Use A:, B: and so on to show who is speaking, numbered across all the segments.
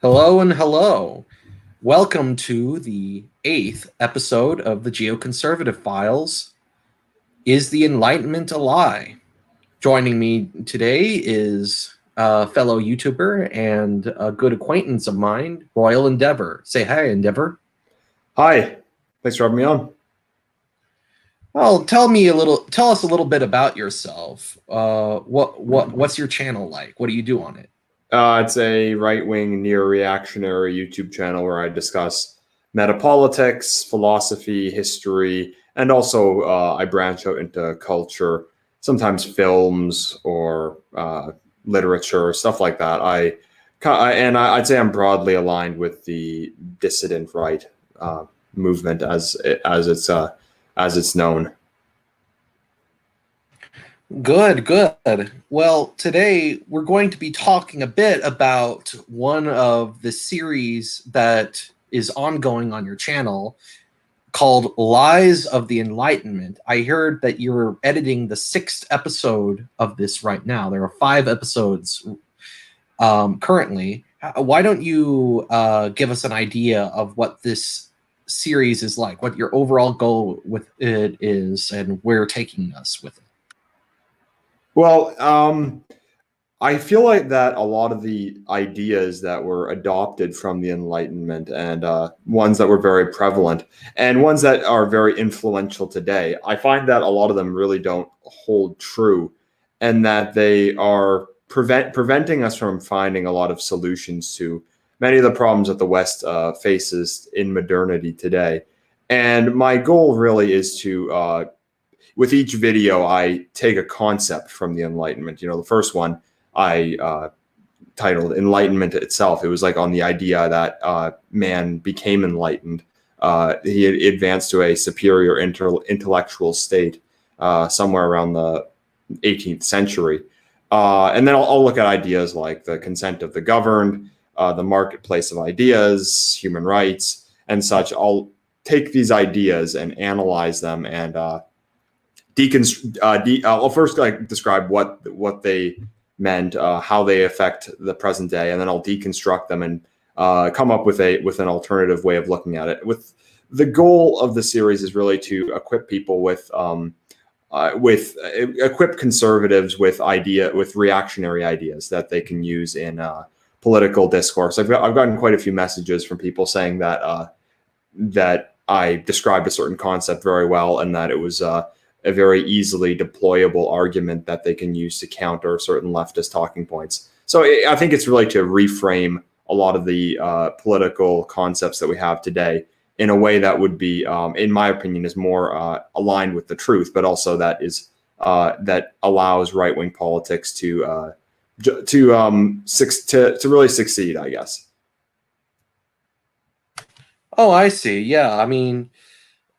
A: Hello and hello. Welcome to the 8th episode of the Geoconservative Files. Is the Enlightenment a lie? Joining me today is a fellow YouTuber and a good acquaintance of mine, Royal Endeavour. Say hi, Endeavour.
B: Hi, thanks for having me on.
A: Well, tell us a little bit about yourself. What's your channel like? What do you do on it?
B: It's a right-wing, neo-reactionary YouTube channel where I discuss metapolitics, philosophy, history, and also I branch out into culture, sometimes films or literature, stuff like that. I'd say I'm broadly aligned with the dissident right movement as it's known.
A: Good, good. Well, today we're going to be talking a bit about one of the series that is ongoing on your channel called Lies of the Enlightenment. I heard that you're editing the 6th episode of this right now. There are 5 episodes currently. Why don't you give us an idea of what this series is like, what your overall goal with it is, and where you're taking us with it?
B: Well, I feel like that a lot of the ideas that were adopted from the Enlightenment and ones that were very prevalent and ones that are very influential today, I find that a lot of them really don't hold true, and that they are preventing us from finding a lot of solutions to many of the problems that the West faces in modernity today. And my goal really is to with each video, I take a concept from the Enlightenment. The first one I titled Enlightenment itself. It was like on the idea that man became enlightened. He advanced to a superior intellectual state somewhere around the 18th century. And then I'll look at ideas like the consent of the governed, the marketplace of ideas, human rights, and such. I'll take these ideas and analyze them and I'll first describe what they meant, how they affect the present day, and then I'll deconstruct them and come up with an alternative way of looking at it. With the goal of the series is really to equip people equip conservatives with reactionary ideas that they can use in political discourse. I've gotten quite a few messages from people saying that that I described a certain concept very well and that it was a very easily deployable argument that they can use to counter certain leftist talking points. So I think it's really to reframe a lot of the political concepts that we have today in a way that would be, in my opinion, is more aligned with the truth, but also that allows right-wing politics to really succeed, I guess.
A: Oh, I see. Yeah, I mean,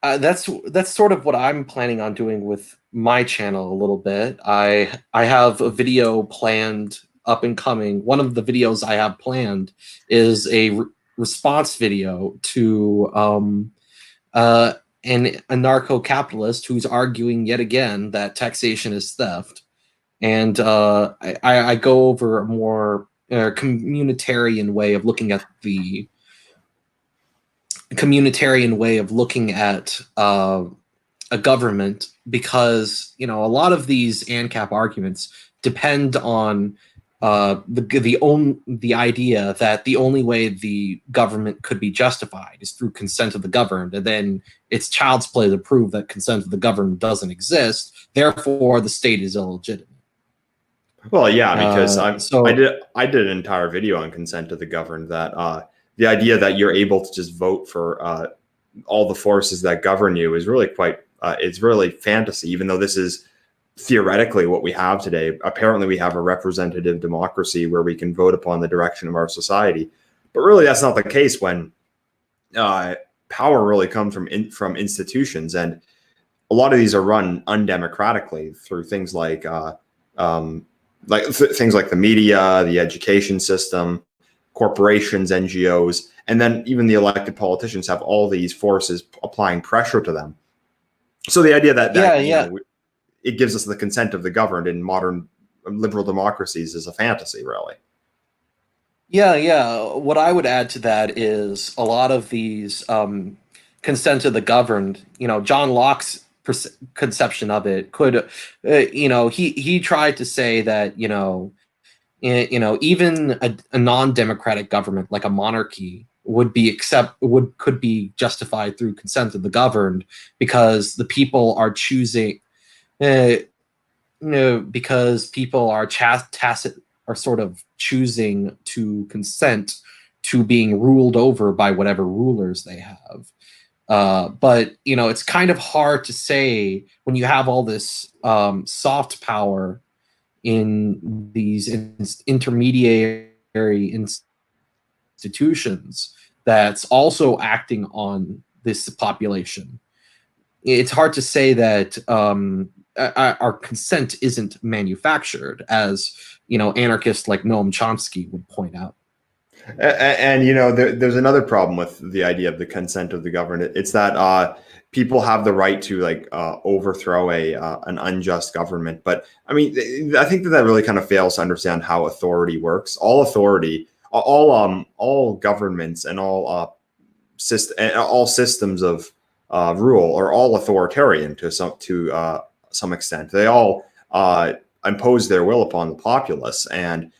A: that's sort of what I'm planning on doing with my channel a little bit. I have a video planned up and coming. One of the videos I have planned is a response video to an anarcho-capitalist who's arguing yet again that taxation is theft, and I go over a more communitarian way of looking at a government, because a lot of these ANCAP arguments depend on the idea that the only way the government could be justified is through consent of the governed, and then it's child's play to prove that consent of the governed doesn't exist. Therefore, the state is illegitimate.
B: Well, yeah, because I did an entire video on consent of the governed. That the idea that you're able to just vote for all the forces that govern you is really it's really fantasy, even though this is theoretically what we have today. Apparently we have a representative democracy where we can vote upon the direction of our society, but really that's not the case when power really comes from institutions, and a lot of these are run undemocratically through things like things like the media, the education system, corporations, NGOs, and then even the elected politicians have all these forces applying pressure to them. So the idea that it gives us the consent of the governed in modern liberal democracies is a fantasy, really.
A: Yeah. What I would add to that is a lot of these consent of the governed. John Locke's conception of it could, he tried to say that even a non-democratic government like a monarchy could be justified through consent of the governed because the people are choosing. Uh, because people are tacit are sort of choosing to consent to being ruled over by whatever rulers they have. But it's kind of hard to say when you have all this soft power in these intermediary institutions that's also acting on this population. It's hard to say that our consent isn't manufactured, as anarchists like Noam Chomsky would point out.
B: And there's another problem with the idea of the consent of the governed. It's that people have the right to overthrow an unjust government. But I mean, I think that really kind of fails to understand how authority works. All authority, all governments, and all systems of rule are all authoritarian to some extent. They all impose their will upon the populace, and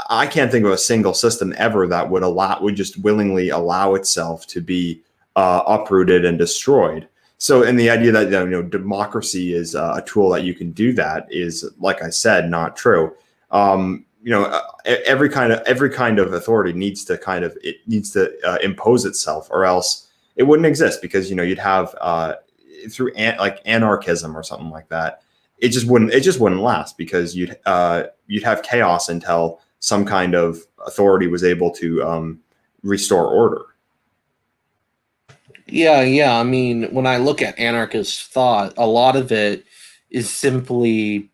B: I can't think of a single system ever that would just willingly allow itself to be uprooted and destroyed. So, and the idea that democracy is a tool that you can do that is, like I said, not true. Every kind of authority needs to impose itself, or else it wouldn't exist, because you'd have through anarchism or something like that. It just wouldn't last, because you'd have chaos until some kind of authority was able to restore order.
A: Yeah. I mean, when I look at anarchist thought, a lot of it is simply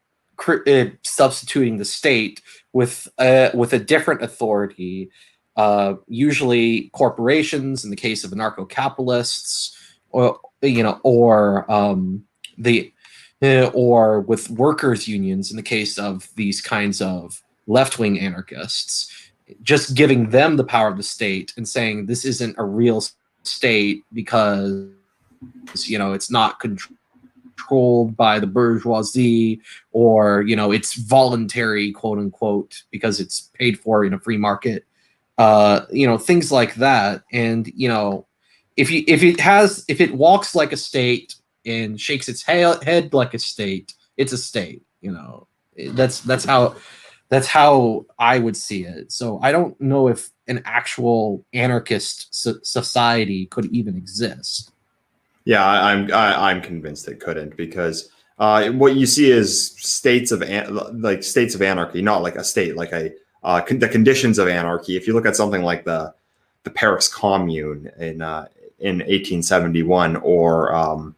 A: substituting the state with a different authority, usually corporations in the case of anarcho-capitalists, or the or with workers' unions in the case of these kinds of left-wing anarchists, just giving them the power of the state and saying this isn't a real state because it's not controlled by the bourgeoisie, or it's voluntary, quote unquote, because it's paid for in a free market. Things like that. And if it walks like a state and shakes its head like a state, it's a state. That's how I would see it. So I don't know if an actual anarchist society could even exist.
B: Yeah, I'm convinced it couldn't, because what you see is states of anarchy, not like a state, like the conditions of anarchy. If you look at something like the Paris Commune in 1871, or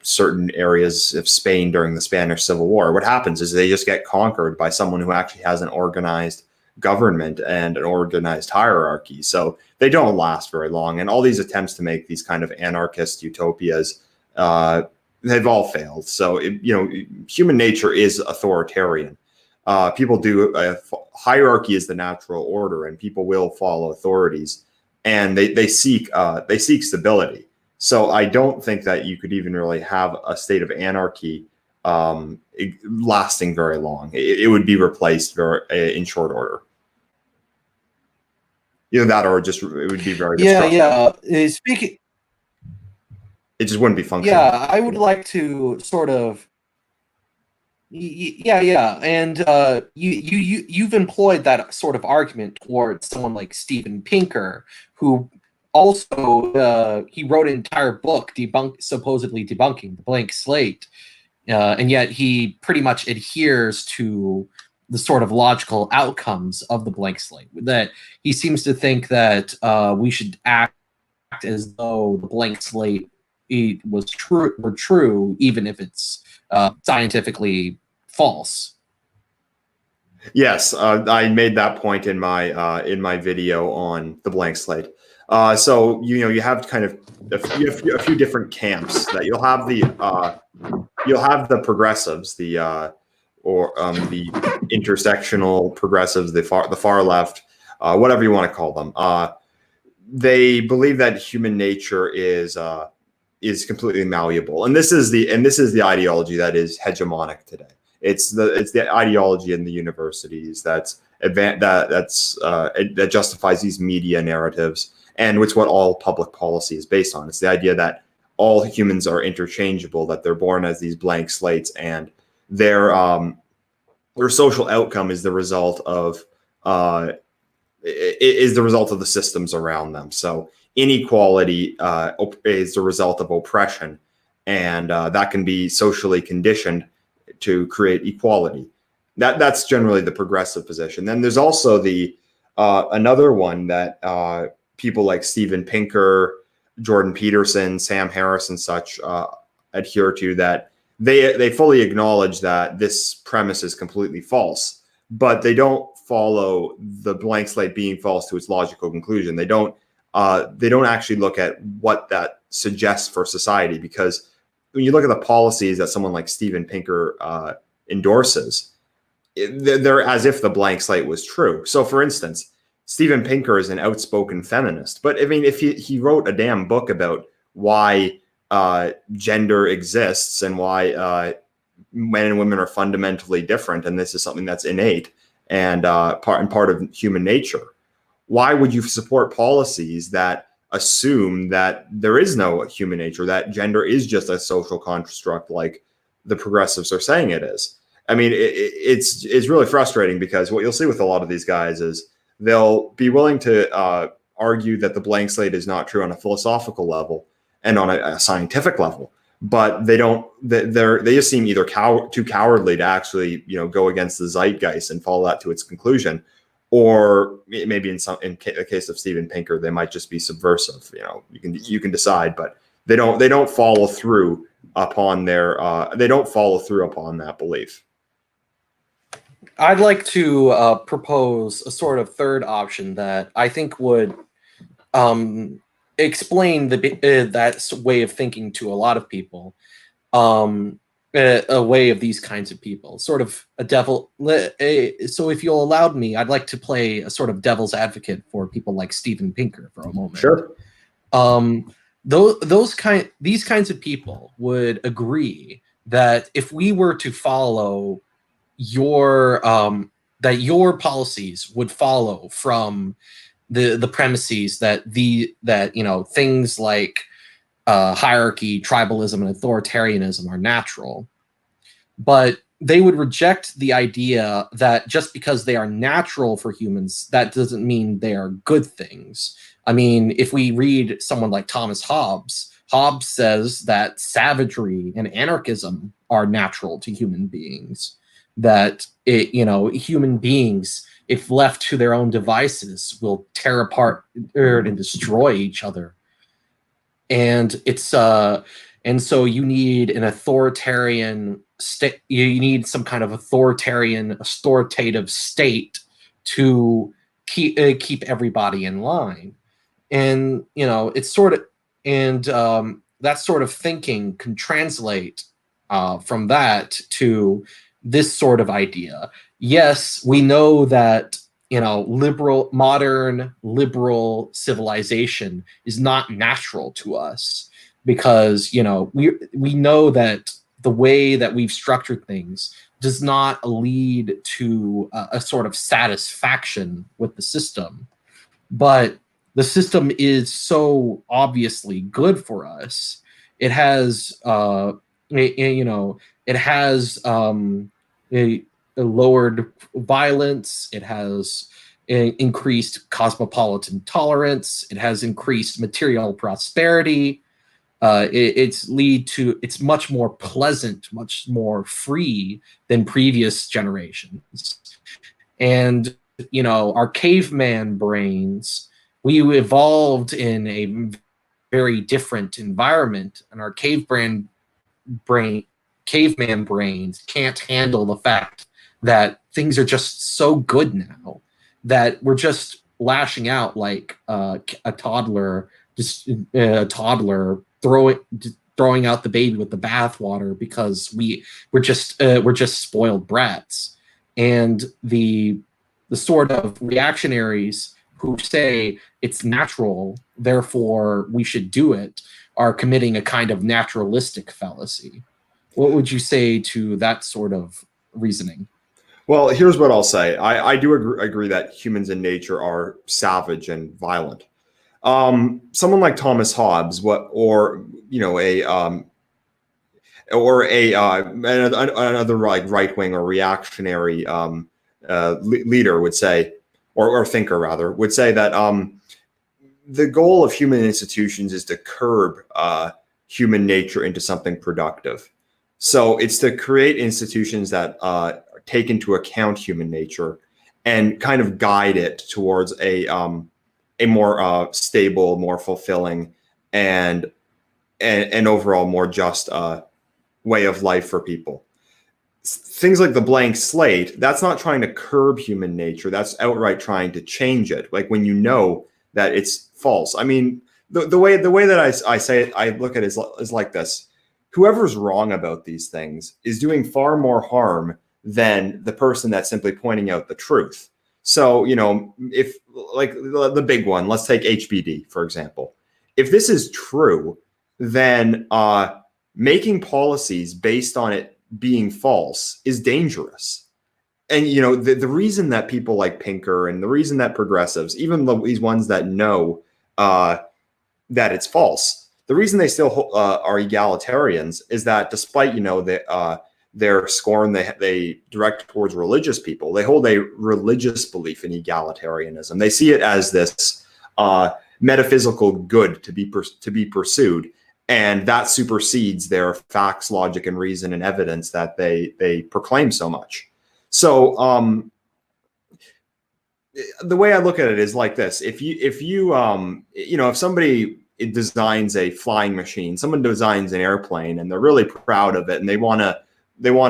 B: certain areas of Spain during the Spanish Civil War, what happens is they just get conquered by someone who actually has an organized government and an organized hierarchy. So they don't last very long. And all these attempts to make these kind of anarchist utopias, they've all failed. So, human nature is authoritarian. People do hierarchy is the natural order, and people will follow authorities, and they seek stability. So I don't think that you could even really have a state of anarchy lasting very long. It would be replaced in short order. Either that, or it would be very destructive.
A: Speaking,
B: it just wouldn't be functional.
A: I would like to sort of, and you've employed that sort of argument towards someone like Steven Pinker, who also he wrote an entire book supposedly debunking the blank slate, and yet he pretty much adheres to the sort of logical outcomes of the blank slate. That he seems to think that we should act as though the blank slate were true, even if it's scientifically false.
B: Yes, I made that point in my video on the blank slate. So you have kind of a few different camps. That you'll have the progressives, the or the intersectional progressives, the far left, whatever you want to call them. They believe that human nature is completely malleable, and this is the ideology that is hegemonic today. It's the ideology in the universities that justifies these media narratives, and it's what all public policy is based on. It's the idea that all humans are interchangeable, that they're born as these blank slates, and their social outcome is the result of the systems around them. So inequality is the result of oppression, and that can be socially conditioned to create equality. That's generally the progressive position. Then there's also the another one that people like Steven Pinker, Jordan Peterson, Sam Harris, and such adhere to, that they fully acknowledge that this premise is completely false, but they don't follow the blank slate being false to its logical conclusion. They don't actually look at what that suggests for society, because when you look at the policies that someone like Steven Pinker endorses, they're as if the blank slate was true. So, for instance, Steven Pinker is an outspoken feminist, but I mean, if he wrote a damn book about why gender exists and why men and women are fundamentally different, and this is something that's innate and part of human nature, why would you support policies that assume that there is no human nature, that gender is just a social construct like the progressives are saying it is? I mean, it's really frustrating, because what you'll see with a lot of these guys is they'll be willing to argue that the blank slate is not true on a philosophical level and on a scientific level, but they don't. They just seem either too cowardly to actually go against the zeitgeist and follow that to its conclusion, or maybe in the case of Steven Pinker, they might just be subversive. You can decide, but they don't follow through upon that belief.
A: I'd like to propose a sort of third option that I think would explain that way of thinking to a lot of people, a way of these kinds of people, sort of a devil. So if you'll allow me, I'd like to play a sort of devil's advocate for people like Steven Pinker for a moment.
B: Sure.
A: These kinds of people would agree that if we were to follow your policies would follow from the premises that things like hierarchy, tribalism, and authoritarianism are natural, but they would reject the idea that just because they are natural for humans, that doesn't mean they are good things. I mean, if we read someone like Thomas Hobbes, Hobbes says that savagery and anarchism are natural to human beings, that human beings, if left to their own devices, will tear apart and destroy each other. And it's and so you need an authoritarian state. You need some kind of authoritative state to keep everybody in line. And it's sort of, and that sort of thinking can translate from that to this sort of idea. Yes, we know that modern liberal civilization is not natural to us, because we know that the way that we've structured things does not lead to a sort of satisfaction with the system. But the system is so obviously good for us. It has it has lowered violence. It has increased cosmopolitan tolerance. It has increased material prosperity. It's much more pleasant, much more free than previous generations. And our caveman brains, we evolved in a very different environment, and our caveman brains can't handle the fact that things are just so good now that we're just lashing out like a toddler, just a toddler throwing out the baby with the bathwater because we're just spoiled brats. And the sort of reactionaries who say it's natural, therefore we should do it, are committing a kind of naturalistic fallacy. What would you say to that sort of reasoning?
B: Well, here's what I'll say. I do agree that humans in nature are savage and violent. Someone like Thomas Hobbes, or you know, another like right wing or reactionary leader would say, or thinker rather, would say that the goal of human institutions is to curb human nature into something productive. So it's to create institutions that take into account human nature and kind of guide it towards a more stable, more fulfilling, and overall more just way of life for people. Things like the blank slate, that's not trying to curb human nature. That's outright trying to change it. Like when you know that it's false. I mean, the way that I say it, I look at it is like this. Whoever's wrong about these things is doing far more harm than the person that's simply pointing out the truth. So, you know, if like the big one, let's take HBD, for example. If this is true, then making policies based on it being false is dangerous. And, you know, the reason that people like Pinker and the reason that progressives, even these ones that know that it's false, the reason they still are egalitarians is that despite, you know, their scorn they direct towards religious people, they hold a religious belief in egalitarianism. They see it as this metaphysical good to be pursued, and that supersedes their facts, logic, and reason and evidence that they proclaim so much. So the way I look at it is like this: if somebody designs a flying machine, someone designs an airplane, and they're really proud of it, and they want to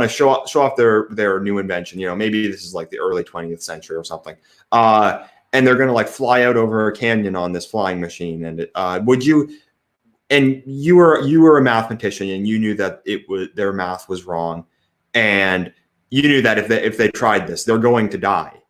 B: show off their new invention. You know, maybe this is like the early 20th century or something, and they're going to like fly out over a canyon on this flying machine. And would you? And you were a mathematician, and you knew that their math was wrong, and you knew that if they tried this, they're going to die.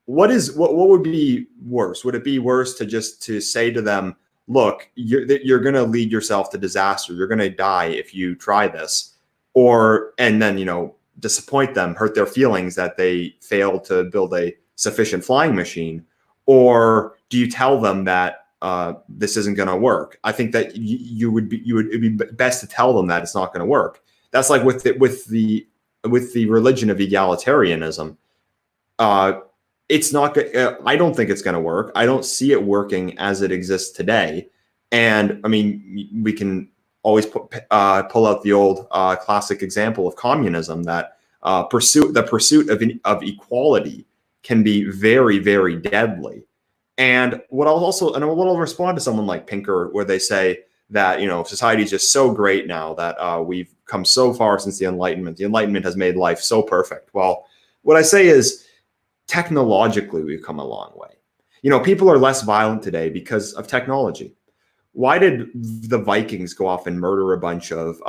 B: What would be worse? Would it be worse to say to them, look, you're going to lead yourself to disaster. You're going to die if you try this, and then, you know, disappoint them, hurt their feelings that they failed to build a sufficient flying machine? Or do you tell them that this isn't going to work? I think that it'd be best to tell them that it's not going to work. That's like with the religion of egalitarianism. It's not good. I don't think it's going to work. I don't see it working as it exists today. And I mean, we can always pull out the old classic example of communism, that the pursuit of equality can be very, very deadly. And what I'll respond to someone like Pinker, where they say that, you know, society is just so great now that we've come so far since the Enlightenment. The Enlightenment has made life so perfect. Well, what I say is, technologically, we've come a long way. You know, people are less violent today because of technology. Why did the Vikings go off and murder a bunch of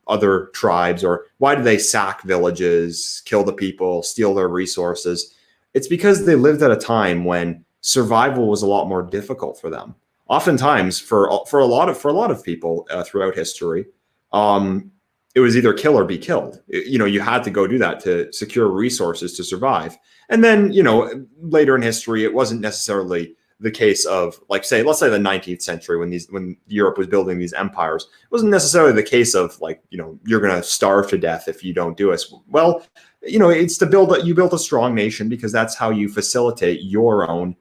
B: other tribes? Or why did they sack villages, kill the people, steal their resources? It's because they lived at a time when survival was a lot more difficult for them. Oftentimes, for a lot of people throughout history, it was either kill or be killed. You know, you had to go do that to secure resources to survive. And then, you know, later in history, it wasn't necessarily the case of, like, let's say the 19th century, when Europe was building these empires, it wasn't necessarily the case of, like, you know, you're going to starve to death if you don't do it. Well, you know, it's you built a strong nation because that's how you facilitate your own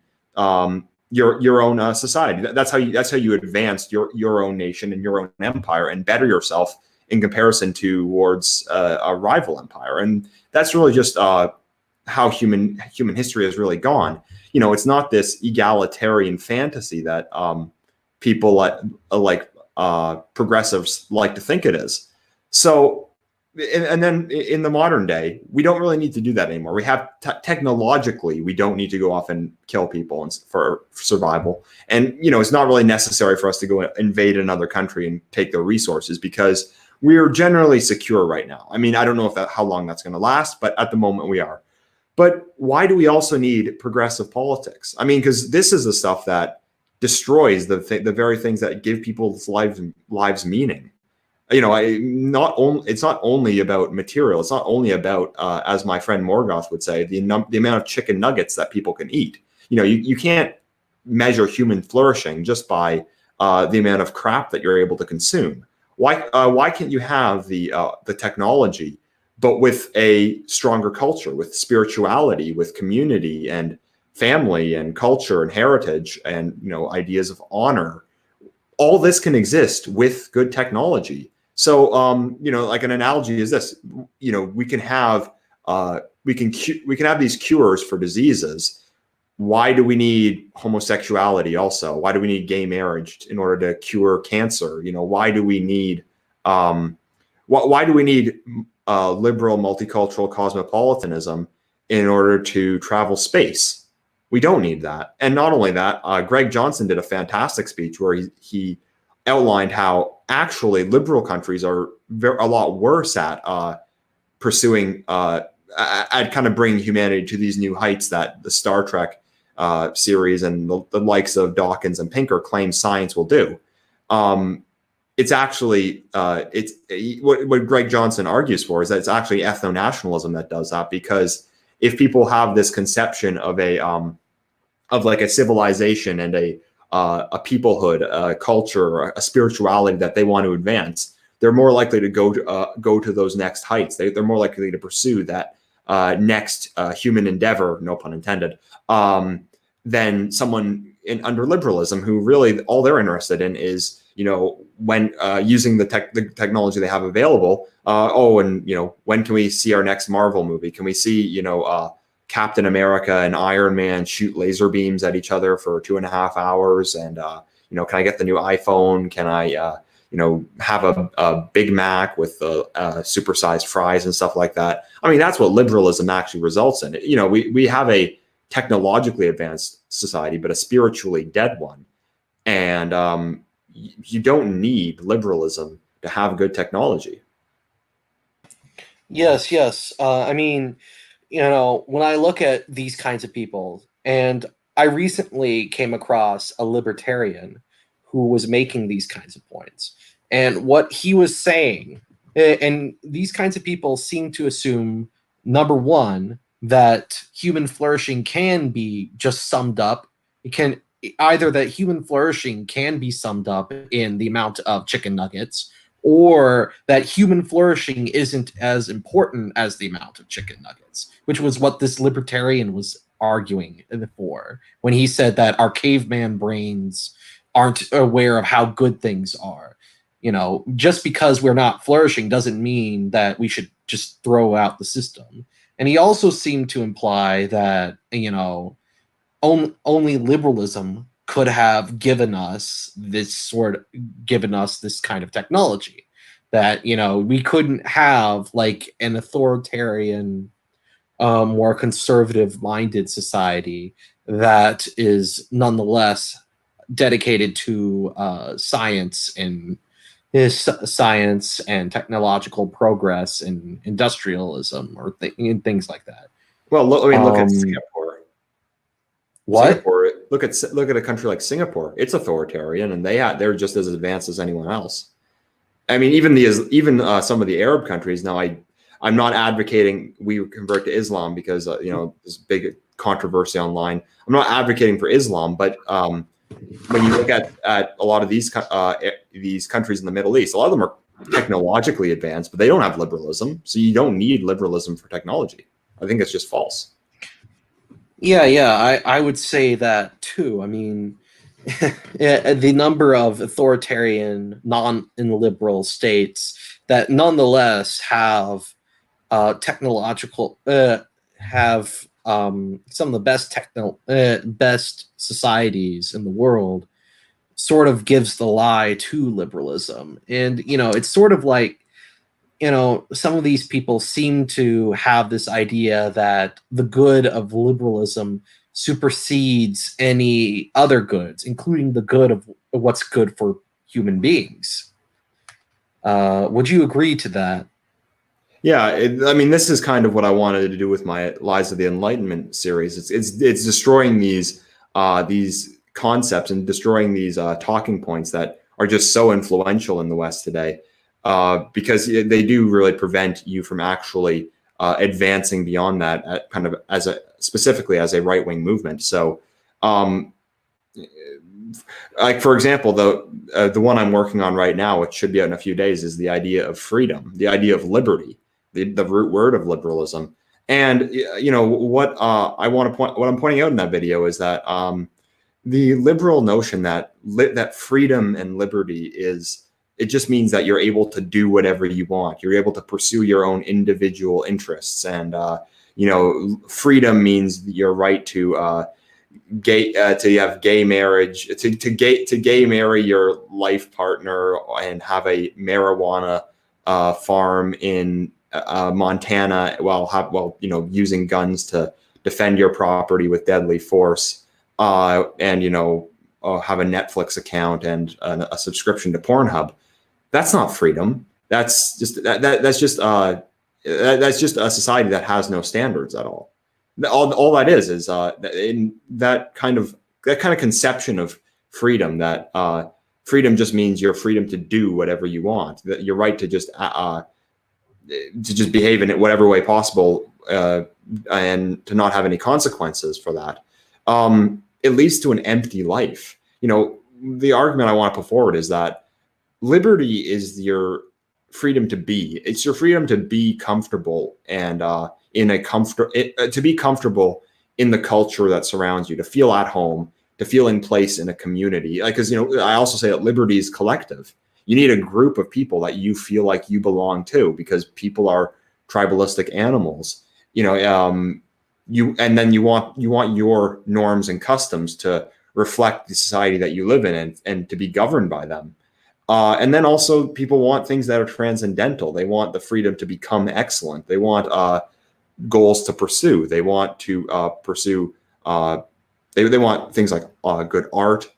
B: society. That's how you advance your own nation and your own empire and better yourself in comparison towards a rival empire. And that's really just how human history has really gone. You know, it's not this egalitarian fantasy that people like progressives like to think it is. So and then in the modern day, we don't really need to do that anymore. We have technologically, we don't need to go off and kill people for survival. And, you know, it's not really necessary for us to go invade another country and take their resources because we're generally secure right now. I mean, I don't know if how long that's going to last, but at the moment we are. But why do we also need progressive politics? I mean, because this is the stuff that destroys the very things that give people's lives meaning. You know, it's not only about material. It's not only about, as my friend Morgoth would say, the amount of chicken nuggets that people can eat. You know, you can't measure human flourishing just by the amount of crap that you're able to consume. Why can't you have the technology, but with a stronger culture, with spirituality, with community and family and culture and heritage and, you know, ideas of honor? All this can exist with good technology. So, you know, like an analogy is this: you know, we can have these cures for diseases. Why do we need homosexuality also? Why do we need gay marriage in order to cure cancer? You know, why do we need liberal multicultural cosmopolitanism in order to travel space? We don't need that. And not only that, Greg Johnson did a fantastic speech where he outlined how actually liberal countries are a lot worse at pursuing, at kind of bringing humanity to these new heights that the Star Trek series and the likes of Dawkins and Pinker claim science will do. It's actually, what Greg Johnson argues for is that it's actually ethno-nationalism that does that, because if people have this conception of like a civilization and a peoplehood, a culture, a spirituality that they want to advance, they're more likely to go to those next heights. They're more likely to pursue that next human endeavor, no pun intended, than someone under liberalism who really all they're interested in is, you know, when using the technology they have available. And, you know, when can we see our next Marvel movie? Can we see, you know, Captain America and Iron Man shoot laser beams at each other for 2.5 hours? And, you know, can I get the new iPhone? Can I, you know, have a Big Mac with supersized fries and stuff like that? I mean, that's what liberalism actually results in. You know, we have a technologically advanced society, but a spiritually dead one. And you don't need liberalism to have good technology.
A: Yes, yes. I mean, you know, when I look at these kinds of people, and I recently came across a libertarian who was making these kinds of points, and what he was saying, and these kinds of people seem to assume, number one, that human flourishing can be just summed up. It can either that human flourishing can be summed up in the amount of chicken nuggets, or that human flourishing isn't as important as the amount of chicken nuggets, which was what this libertarian was arguing for when he said that our caveman brains aren't aware of how good things are. You know, just because we're not flourishing doesn't mean that we should just throw out the system. And he also seemed to imply that, you know, only liberalism could have given us this kind of technology, that, you know, we couldn't have like an authoritarian, more conservative minded society that is nonetheless dedicated to science and technological progress and industrialism or things like that.
B: Well, look at Singapore.
A: What?
B: Singapore, look at a country like Singapore. It's authoritarian, and they're just as advanced as anyone else. I mean, even some of the Arab countries. Now, I'm not advocating we convert to Islam because you know, there's big controversy online. I'm not advocating for Islam, but when you look at a lot of these countries in the Middle East, a lot of them are technologically advanced, but they don't have liberalism. So you don't need liberalism for technology. I think it's just false.
A: Yeah, I would say that too. I mean, the number of authoritarian, non-liberal states that nonetheless have technological have some of the best societies in the world sort of gives the lie to liberalism. And, you know, it's sort of like some of these people seem to have this idea that the good of liberalism supersedes any other goods, including the good of what's good for human beings. Would you agree to that?
B: Yeah, I mean, this is kind of what I wanted to do with my Lies of the Enlightenment series. It's destroying these concepts and destroying these talking points that are just so influential in the West today, because they do really prevent you from actually advancing beyond that, kind of specifically as a right wing movement. So, um, like for example, the one I'm working on right now, which should be out in a few days, is the idea of freedom, the idea of liberty, the root word of liberalism. And what what I'm pointing out in that video is that the liberal notion that that freedom and liberty it just means that you're able to do whatever you want. You're able to pursue your own individual interests, and freedom means your right to to have gay marriage, to gay marry your life partner and have a marijuana farm in Montana while using guns to defend your property with deadly force, and have a Netflix account and a subscription to Pornhub. That's not freedom. That's just that's just a society that has no standards at all. All that is in that kind of conception of freedom, that freedom just means your freedom to do whatever you want, that your right to just behave in it whatever way possible, and to not have any consequences for that. It leads to an empty life. The argument I want to put forward is that liberty is your freedom to be. It's your freedom to be comfortable and to be comfortable in the culture that surrounds you, to feel at home, to feel in place in a community. Because I also say that liberty is collective. You need a group of people that you feel like you belong to, because people are tribalistic animals. And then you want your norms and customs to reflect the society that you live in, and to be governed by them. And then also people want things that are transcendental. They want the freedom to become excellent. They want goals to pursue. They want to pursue. They want things like good art.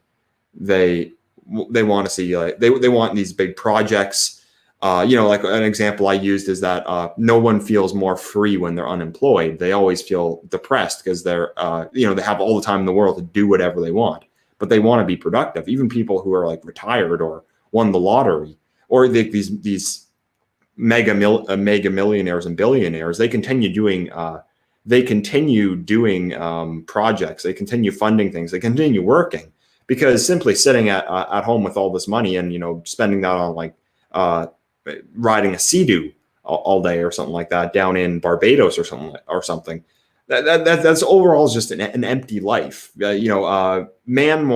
B: They want to see they want these big projects. Like an example I used is that no one feels more free when they're unemployed. They always feel depressed because they're they have all the time in the world to do whatever they want, but they want to be productive. Even people who are like retired or won the lottery, or these mega millionaires and billionaires, they continue doing projects, they continue funding things, they continue working, because simply sitting at home with all this money and spending that on like riding a sea-doo all day or something like that down in Barbados or something, that's overall is just an empty life. Man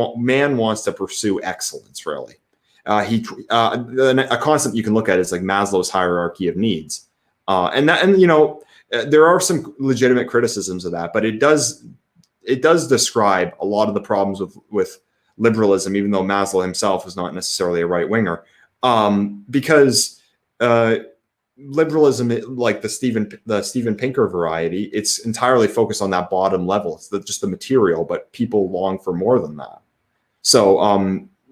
B: wants to pursue excellence, really. A concept you can look at is like Maslow's hierarchy of needs, there are some legitimate criticisms of that, but it does describe a lot of the problems with liberalism, even though Maslow himself is not necessarily a right winger, because liberalism, like the Steven Pinker variety, it's entirely focused on that bottom level. It's just the material, but people long for more than that. So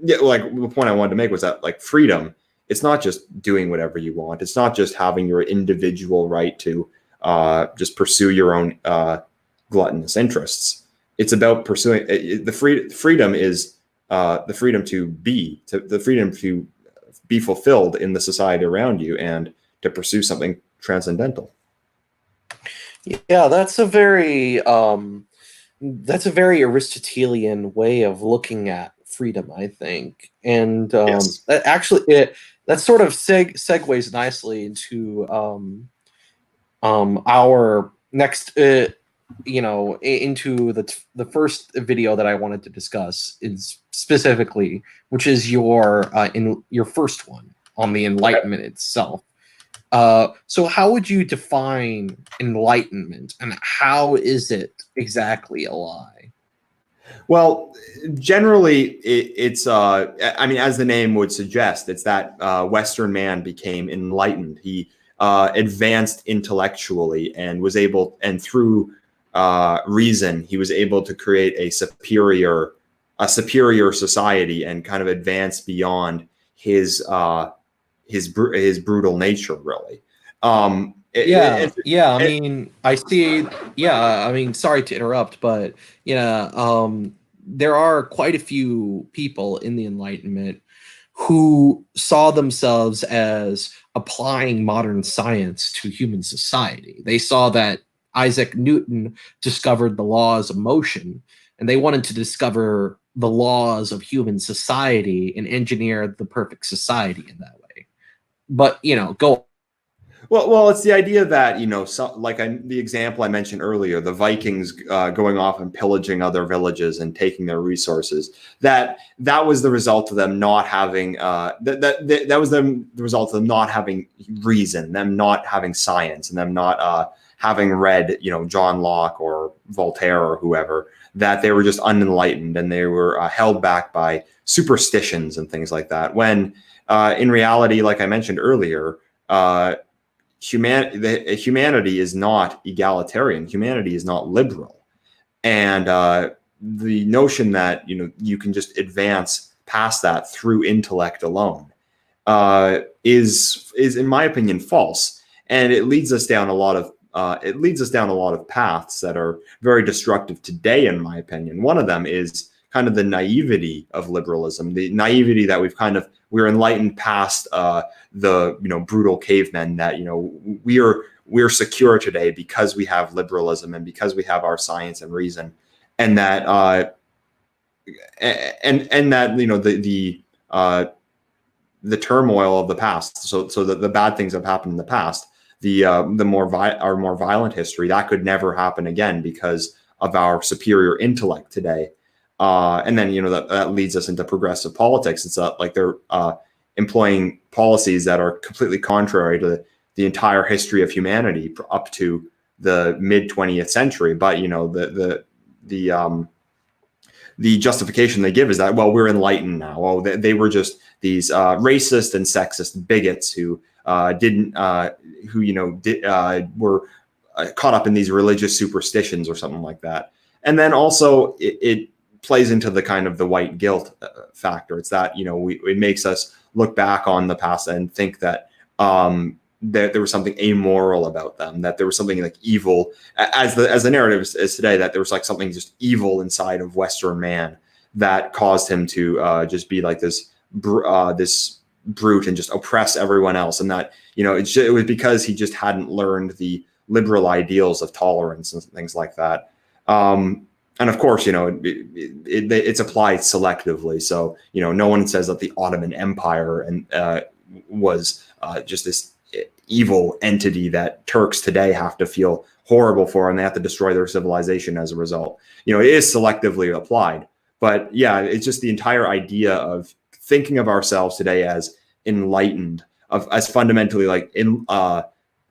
B: yeah, like the point I wanted to make was that like freedom, it's not just doing whatever you want. It's not just having your individual right to just pursue your own gluttonous interests. It's about pursuing freedom is the freedom to be fulfilled in the society around you and to pursue something transcendental.
A: Yeah, that's a very Aristotelian way of looking at freedom, I think, and
B: Yes.
A: that sort of segues nicely into our next into the first video that I wanted to discuss is specifically, which is your first one on the Enlightenment itself. So how would you define enlightenment, and how is it exactly a lie?
B: Well, generally, it's I mean, as the name would suggest, it's that Western man became enlightened. He advanced intellectually and was able, and through reason, he was able to create a superior society and kind of advance beyond his brutal nature, really.
A: I mean, I see. Yeah, I mean, sorry to interrupt, but yeah, there are quite a few people in the Enlightenment who saw themselves as applying modern science to human society. They saw that Isaac Newton discovered the laws of motion, and they wanted to discover the laws of human society and engineer the perfect society in that way. But go.
B: Well, it's the idea that, the example I mentioned earlier, the Vikings going off and pillaging other villages and taking their resources. That was the result of them not having that was the result of them not having reason, them not having science, and them not having read John Locke or Voltaire or whoever. That they were just unenlightened and they were held back by superstitions and things like that. When in reality, like I mentioned earlier, humanity is not egalitarian. Humanity is not liberal, and the notion that you can just advance past that through intellect alone is in my opinion false, and it leads us down a lot of paths that are very destructive today, in my opinion. One of them is kind of the naivety of liberalism, the naivety that we're enlightened past the brutal cavemen, that we're secure today because we have liberalism and because we have our science and reason, and that and that the turmoil of the past, so that the bad things that have happened in the past, our more violent history, that could never happen again because of our superior intellect today. And then that leads us into progressive politics. It's like they're employing policies that are completely contrary to the entire history of humanity up to the mid 20th century. But the justification they give is that, well, we're enlightened now. Well, they were just these racist and sexist bigots who were caught up in these religious superstitions or something like that. And then also it plays into the kind of the white guilt factor. It's that it makes us look back on the past and think that that there was something amoral about them, that there was something like evil, as the narrative is today, that there was like something just evil inside of Western man that caused him to just be like this brute and just oppress everyone else, and that it was because he just hadn't learned the liberal ideals of tolerance and things like that. And of course, it's applied selectively. So, no one says that the Ottoman Empire was just this evil entity that Turks today have to feel horrible for, and they have to destroy their civilization as a result. It is selectively applied. But yeah, it's just the entire idea of thinking of ourselves today as enlightened, as fundamentally like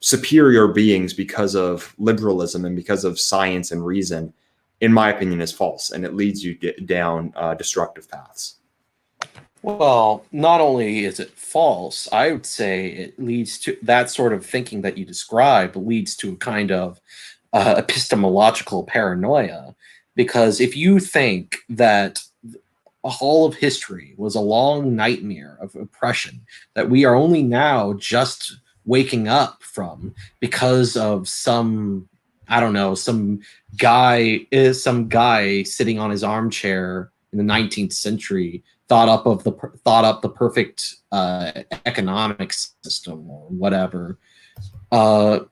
B: superior beings because of liberalism and because of science and reason, in my opinion, is false, and it leads you down destructive paths.
A: Well, not only is it false, I would say it leads to that sort of thinking that you describe leads to a kind of epistemological paranoia. Because if you think that all of history was a long nightmare of oppression that we are only now just waking up from because of some guy sitting on his armchair in the 19th century thought up the perfect economic system or whatever. We're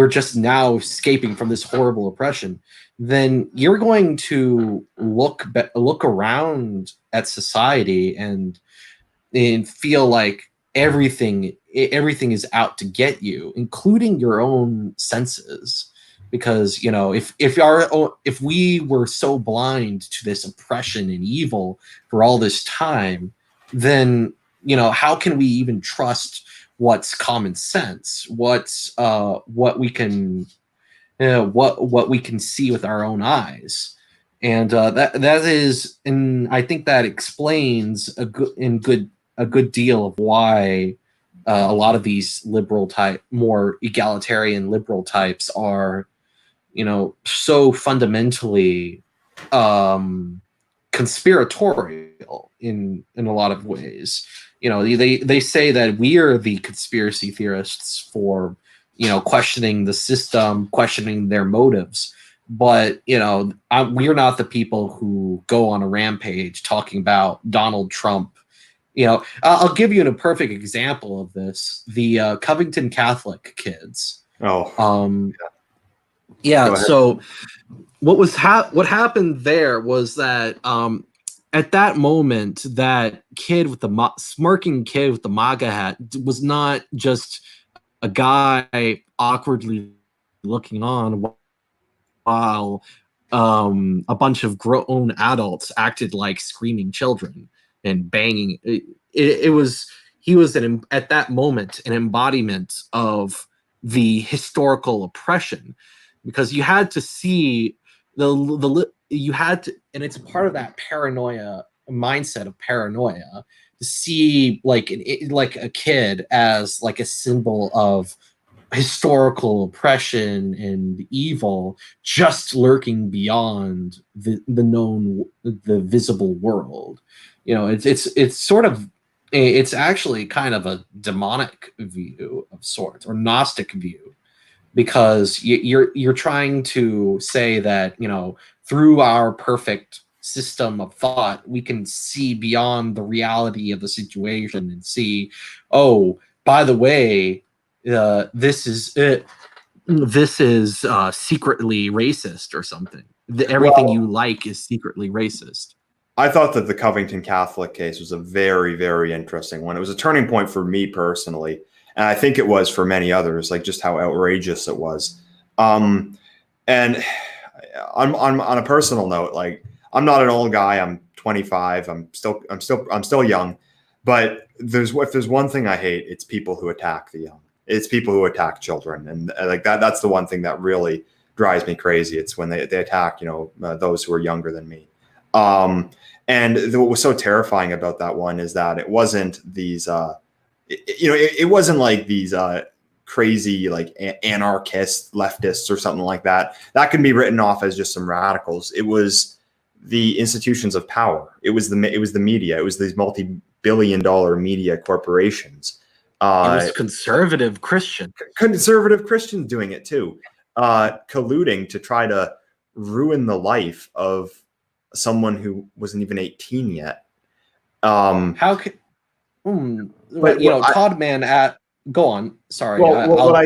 A: just now escaping from this horrible oppression. Then you're going to look around at society and feel like everything is out to get you, including your own senses. Because if we were so blind to this oppression and evil for all this time, then how can we even trust what's common sense, what we can see with our own eyes? And that is, and I think that explains a good deal of why a lot of these liberal type, more egalitarian liberal types are, so fundamentally conspiratorial in a lot of ways. They say that we are the conspiracy theorists for, questioning the system, questioning their motives. But we're not the people who go on a rampage talking about Donald Trump. I'll give you a perfect example of this: the Covington Catholic kids.
B: Oh,
A: yeah. So what happened there was that at that moment, that kid with the smirking kid with the MAGA hat was not just a guy awkwardly looking on while a bunch of grown adults acted like screaming children and banging. It was he was at that moment an embodiment of the historical oppression, because you had to see you had to, and it's part of that paranoia mindset of paranoia, to see like a kid as like a symbol of historical oppression and evil just lurking beyond the visible world. It's sort of, it's actually kind of a demonic view of sorts, or Gnostic view, because you're trying to say that through our perfect system of thought we can see beyond the reality of the situation and see, oh, by the way, this is secretly racist or something. Everything you like is secretly racist.
B: I thought that the Covington Catholic case was a very, very interesting one. It was a turning point for me personally, and I think it was for many others, like just how outrageous it was. And on a personal note, like, I'm not an old guy. I'm 25. I'm still young. But if there's one thing I hate, it's people who attack the young. It's people who attack children, and like that's the one thing that really drives me crazy. It's when they attack those who are younger than me. And what was so terrifying about that one is that it wasn't these it wasn't like these crazy like anarchist leftists or something like that. That can be written off as just some radicals. It was the institutions of power. It was the media. It was these multi-billion-dollar media corporations.
A: It was conservative Christians
B: doing it too, colluding to try to ruin the life of someone who wasn't even 18 yet.
A: How could Todd Man at go on? Sorry.
B: What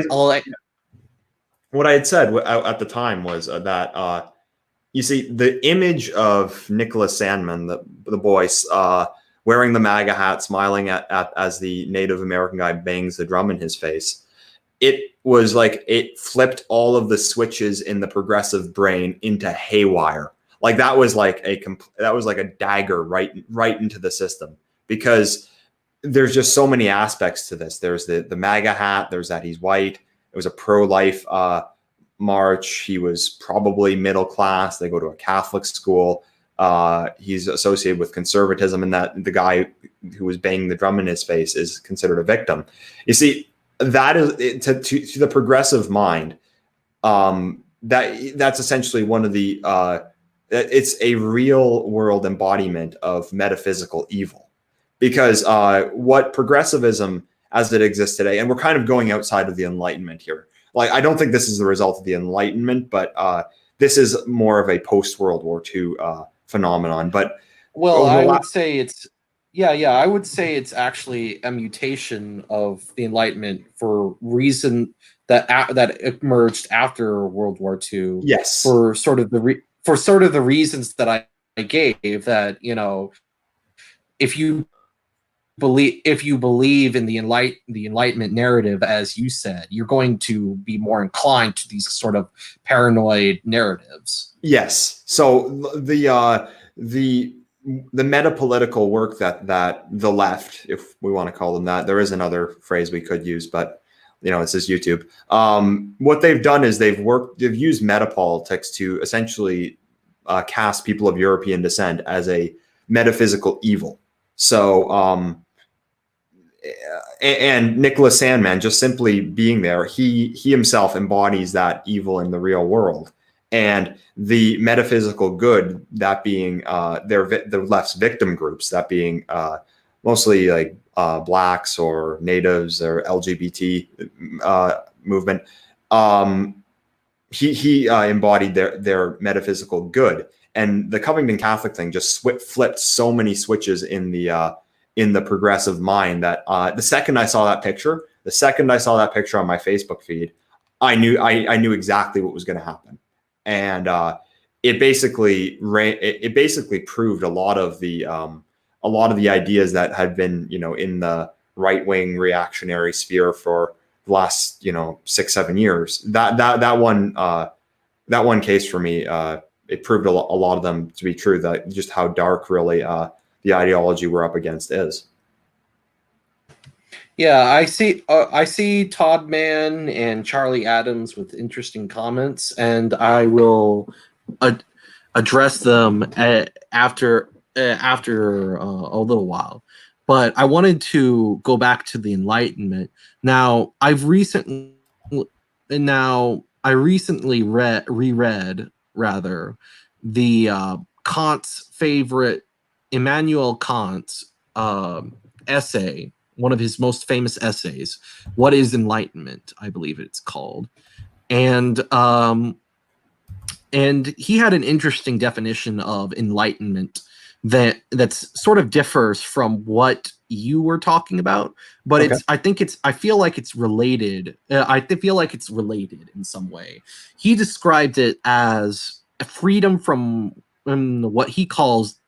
B: I had said at the time was that you see the image of Nicholas Sandmann, the boy, wearing the MAGA hat, smiling at as the Native American guy bangs the drum in his face. It was like it flipped all of the switches in the progressive brain into haywire. Like that was like a dagger right into the system, because there's just so many aspects to this. There's the MAGA hat. There's that he's white. It was a pro-life march. He was probably middle class. They go to a Catholic school. He's associated with conservatism, and that the guy who was banging the drum in his face is considered a victim. You see, that is to the progressive mind. That's essentially one of the. It's a real world embodiment of metaphysical evil, because what progressivism as it exists today, and we're kind of going outside of the Enlightenment here. Like, I don't think this is the result of the Enlightenment, but this is more of a post-World War II phenomenon. But
A: I would say it's I would say it's actually a mutation of the Enlightenment for reason that emerged after World War II.
B: Yes,
A: for sort of the reasons that I gave, that if you believe in the Enlightenment narrative, as you said, you're going to be more inclined to these sort of paranoid narratives.
B: Yes. So the metapolitical work that the left, if we want to call them that, there is another phrase we could use, but it's just YouTube. What they've done is they've used metapolitics to essentially cast people of European descent as a metaphysical evil. So and Nicholas Sandman, just simply being there, he himself embodies that evil in the real world, and the metaphysical good, that being the left's victim groups, that being mostly like blacks or natives or LGBT movement. He embodied their metaphysical good, and the Covington Catholic thing just flipped so many switches in the progressive mind that the second I saw that picture on my Facebook feed, I knew exactly what was going to happen, and it basically proved a lot of the ideas that had been, in the right wing reactionary sphere for the last 6-7 years. That one case for me, it proved a lot of them to be true. That just how dark really the ideology we're up against is.
A: Yeah, I see Todd Mann and Charlie Adams with interesting comments, and I will address them after a little while. But I wanted to go back to the Enlightenment. Now, I recently reread rather the Kant's favorite, Immanuel Kant's essay, one of his most famous essays, "What is Enlightenment?" I believe it's called, and he had an interesting definition of enlightenment that's sort of differs from what you were talking about, but
B: Okay.
A: I feel like it's related. I feel like it's related in some way. He described it as a freedom from what he calls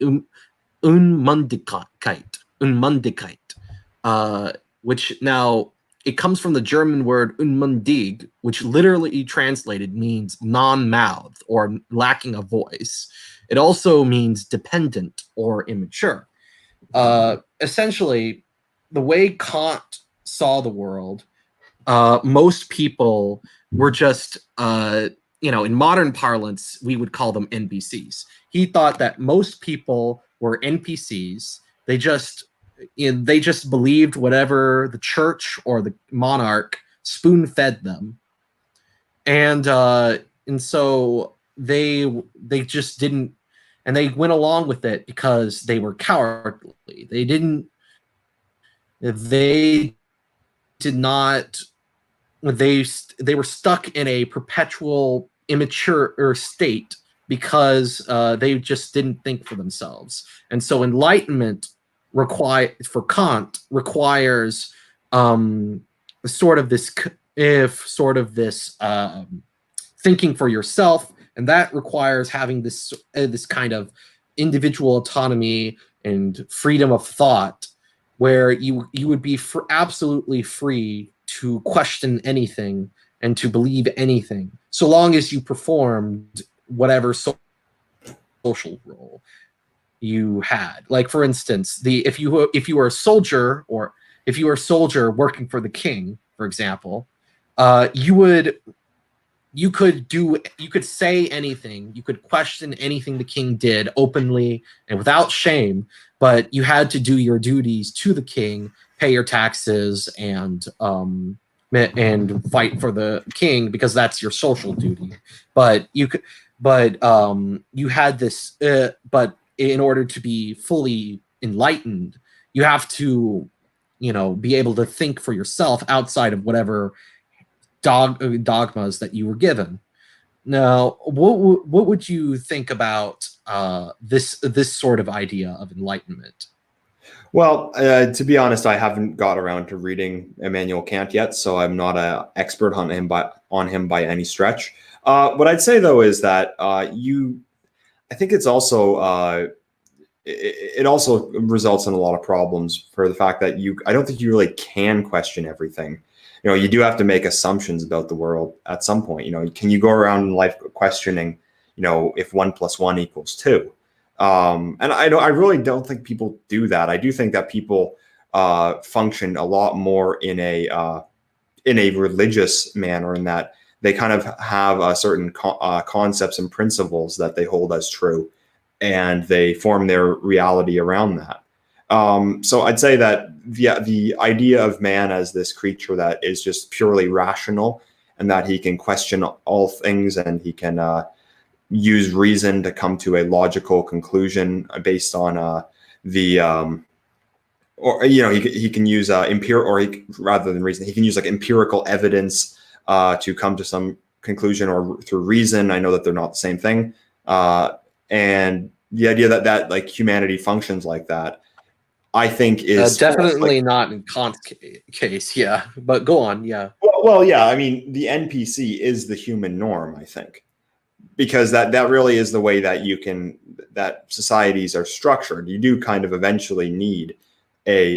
A: Unmündigkeit, which now it comes from the German word unmündig, which literally translated means non-mouthed or lacking a voice. It also means dependent or immature. Essentially, the way Kant saw the world, most people were just, in modern parlance, we would call them NPCs. He thought that most people were NPCs. They just believed whatever the church or the monarch spoon-fed them, and so they just didn't, and they went along with it because they were cowardly. They did not. They were stuck in a perpetual immature state because they just didn't think for themselves. And so enlightenment for Kant requires sort of this thinking for yourself, and that requires having this kind of individual autonomy and freedom of thought, where you would be absolutely free to question anything and to believe anything, so long as you performed whatever social role you had. Like, for instance, if you were a soldier, or if you were a soldier working for the king, for example, you could say anything, you could question anything the king did openly and without shame, but you had to do your duties to the king, pay your taxes, and fight for the king, because that's your social duty. But you had this, but in order to be fully enlightened, you have to, be able to think for yourself outside of whatever dogmas that you were given. Now, what would you think about this sort of idea of enlightenment?
B: Well, to be honest, I haven't got around to reading Immanuel Kant yet, so I'm not an expert on him by any stretch. What I'd say though is that I think it's also it also results in a lot of problems for the fact that I don't think you really can question everything. You do have to make assumptions about the world at some point. Can you go around in life questioning, if 1 + 1 = 2? And I really don't think people do that. I do think that people function a lot more in a religious manner, in that they kind of have certain concepts and principles that they hold as true, and they form their reality around that. So I'd say that the idea of man as this creature that is just purely rational, and that he can question all things, and he can use reason to come to a logical conclusion based on the or he can use rather than reason, he can use like empirical evidence to come to some conclusion, or through reason. I know that they're not the same thing, and the idea that like humanity functions like that, I think is
A: definitely not in Kant's case. Yeah, but go on. Yeah.
B: Well, yeah. I mean, the NPC is the human norm, I think, because that really is the way that societies are structured. You do kind of eventually need a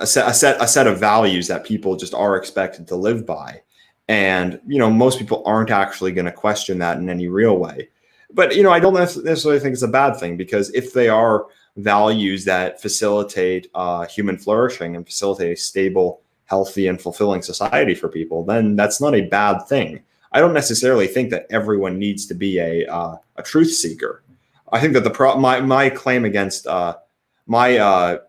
B: set of values that people just are expected to live by, and most people aren't actually going to question that in any real way. But I don't necessarily think it's a bad thing, because if they are values that facilitate human flourishing and facilitate a stable, healthy, and fulfilling society for people, then that's not a bad thing. I don't necessarily think that everyone needs to be a truth seeker. I think that my claim against my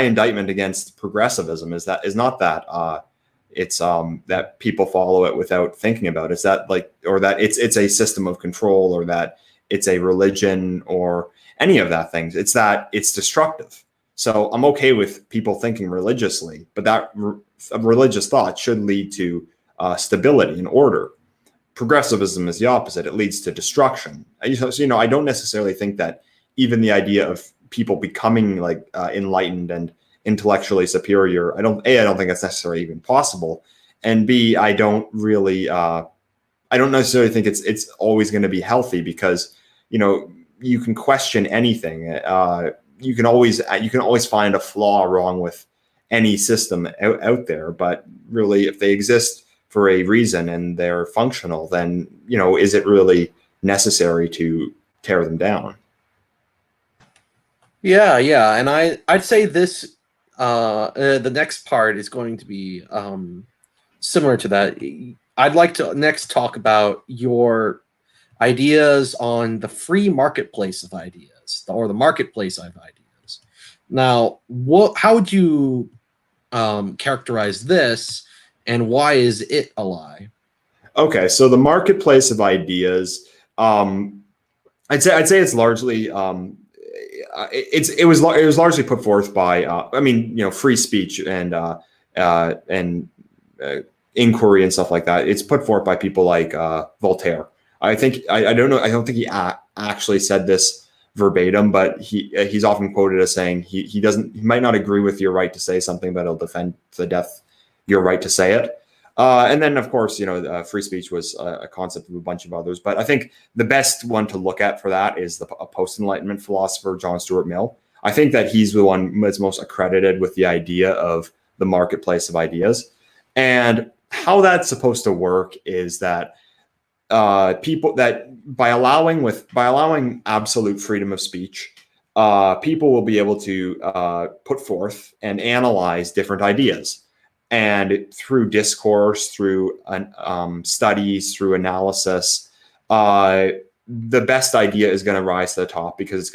B: indictment against progressivism is not that it's that people follow it without thinking about it. It's that or that it's a system of control, or that it's a religion, or any of that things. It's that it's destructive. So I'm okay with people thinking religiously, but that religious thought should lead to stability and order. Progressivism is the opposite. It leads to destruction. So, I don't necessarily think that even the idea of people becoming enlightened and intellectually superior, I don't think that's necessarily even possible. And B, I don't necessarily think it's always going to be healthy, because, you can question anything. You can always find a flaw wrong with any system out there. But really, if they exist for a reason and they're functional, then, is it really necessary to tear them down?
A: Yeah, and I'd say this the next part is going to be similar to that. I'd like to next talk about your ideas on the free marketplace of ideas, or the marketplace of ideas. Now, how would you characterize this, and why is it a lie?
B: Okay, so the marketplace of ideas, I'd say it's largely it was largely put forth by free speech and inquiry and stuff like that. It's put forth by people like Voltaire. I don't know. I don't think he actually said this verbatim, but he's often quoted as saying he might not agree with your right to say something, but he'll defend to the death your right to say it. And then, of course, free speech was a concept of a bunch of others. But I think the best one to look at for that is a post-Enlightenment philosopher, John Stuart Mill. I think that he's the one that's most accredited with the idea of the marketplace of ideas. And how that's supposed to work is that people that by allowing absolute freedom of speech, people will be able to put forth and analyze different ideas. And through discourse, through studies, through analysis, the best idea is going to rise to the top, because it's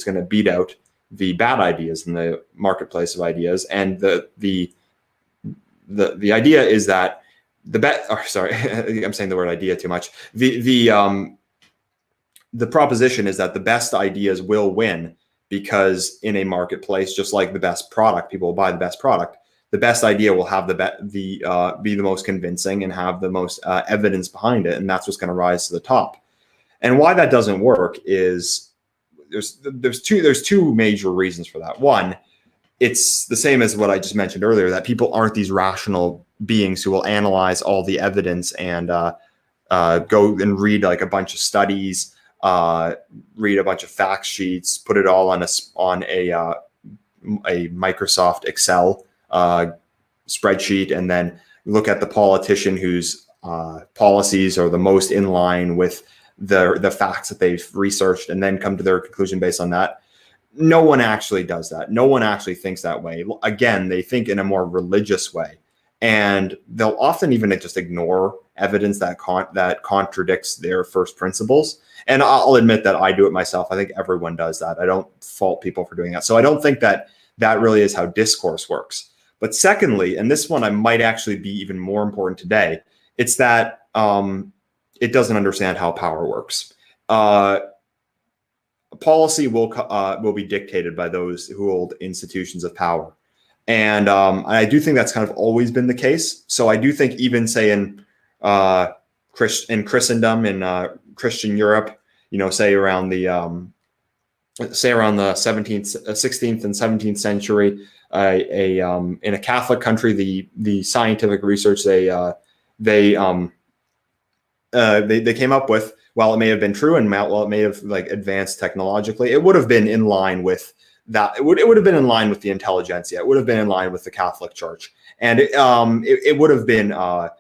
B: going to beat out the bad ideas in the marketplace of ideas. And the idea is that I'm saying the word idea too much. The proposition is that the best ideas will win, because in a marketplace, just like the best product, people will buy the best product. The best idea will have be the most convincing and have the most evidence behind it, and that's what's going to rise to the top. And why that doesn't work is there's two major reasons for that. One, it's the same as what I just mentioned earlier, that people aren't these rational beings who will analyze all the evidence and go and read like a bunch of studies, read a bunch of fact sheets, put it all on a Microsoft Excel spreadsheet, and then look at the politician whose policies are the most in line with the facts that they've researched, and then come to their conclusion based on that. No one actually does that. No one actually thinks that way. Again, they think in a more religious way, and they'll often even just ignore evidence that contradicts their first principles. And I'll admit that I do it myself. I think everyone does that. I don't fault people for doing that. So I don't think that that really is how discourse works. But secondly, and this one I might actually be even more important today, it's that it doesn't understand how power works. Policy will be dictated by those who hold institutions of power. And I do think that's kind of always been the case. So I do think even say in Christendom, in Christian Europe, say around the 17th, 16th, and 17th century, in a Catholic country, the scientific research they came up with, while it may have been true and while it may have like advanced technologically, it would have been in line with that. It would have been in line with the intelligentsia. It would have been in line with the Catholic Church, and it would have been and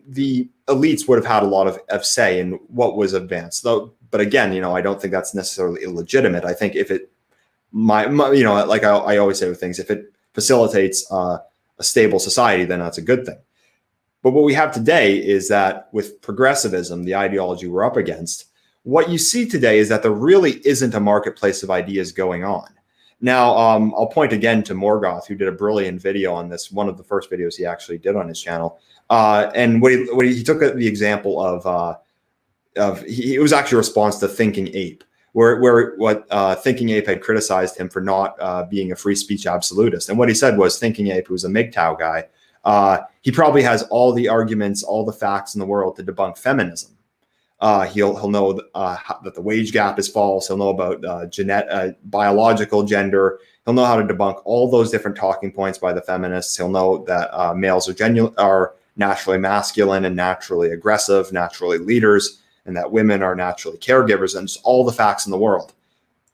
B: the elites would have had a lot of say in what was advanced. Though, but again, I don't think that's necessarily illegitimate. I think if it like I always say with things, if it facilitates a stable society, then that's a good thing. But what we have today is that with progressivism, the ideology we're up against, what you see today is that there really isn't a marketplace of ideas going on. Now, I'll point again to Morgoth, who did a brilliant video on this, one of the first videos he actually did on his channel. And what he took the example of it was actually a response to Thinking Ape, where Thinking Ape had criticized him for not being a free speech absolutist. And what he said was, Thinking Ape, who was a MGTOW guy, he probably has all the arguments, all the facts in the world to debunk feminism. He'll know that the wage gap is false. He'll know about biological gender. He'll know how to debunk all those different talking points by the feminists. He'll know that males are naturally masculine and naturally aggressive, naturally leaders, and that women are naturally caregivers, and just all the facts in the world.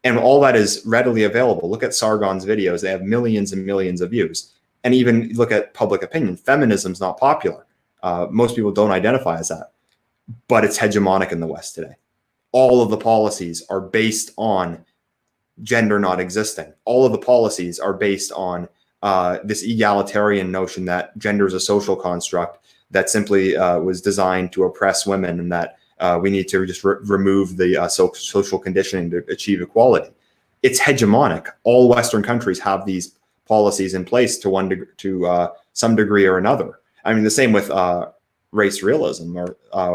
B: And all that is readily available. Look at Sargon's videos. They have millions and millions of views. And even look at public opinion. Feminism's not popular. Most people don't identify as that, but it's hegemonic in the West today. All of the policies are based on gender not existing. All of the policies are based on this egalitarian notion that gender is a social construct that simply was designed to oppress women, and that we need to just remove the social conditioning to achieve equality. It's hegemonic. All Western countries have these policies in place to some degree or another. I mean, the same with race realism.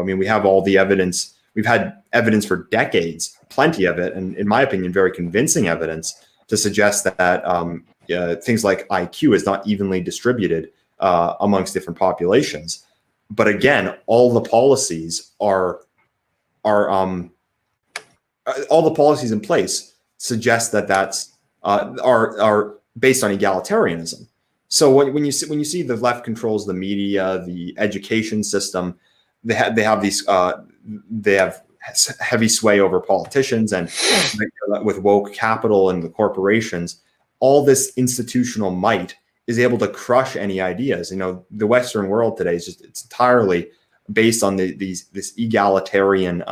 B: We have all the evidence. We've had evidence for decades, plenty of it, and in my opinion, very convincing evidence to suggest that things like IQ is not evenly distributed amongst different populations. But again, all the policies all the policies in place suggest that that's are based on egalitarianism. So when you see the left controls the media, the education system, they have heavy sway over politicians, and with woke capital and the corporations, all this institutional might is able to crush any ideas. The Western world today is it's entirely based on this egalitarian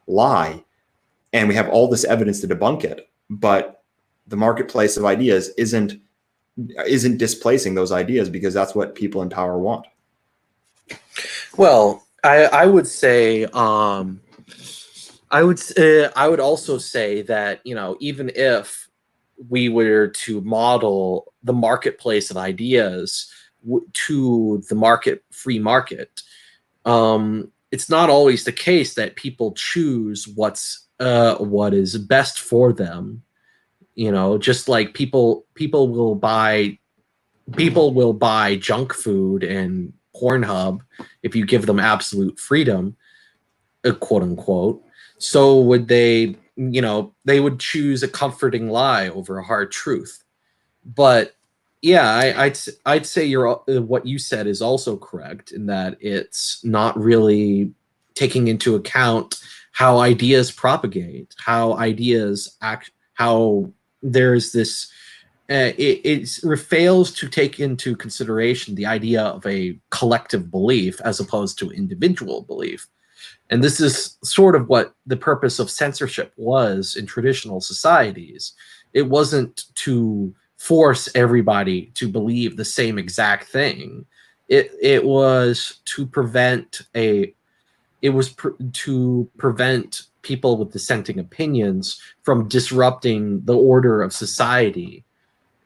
B: lie, and we have all this evidence to debunk it. But the marketplace of ideas isn't displacing those ideas, because that's what people in power want.
A: Well, I would say I would also say that even if we were to model the marketplace of ideas to the free market, it's not always the case that people choose what is best for them. Just like people will buy junk food and Pornhub if you give them absolute freedom, quote unquote. So would they would choose a comforting lie over a hard truth. But yeah, I'd say what you said is also correct, in that it's not really taking into account how ideas propagate, how ideas act, how there's this it fails to take into consideration the idea of a collective belief as opposed to individual belief. And this is sort of what the purpose of censorship was in traditional societies. It wasn't to force everybody to believe the same exact thing. It was to prevent it was to prevent people with dissenting opinions from disrupting the order of society,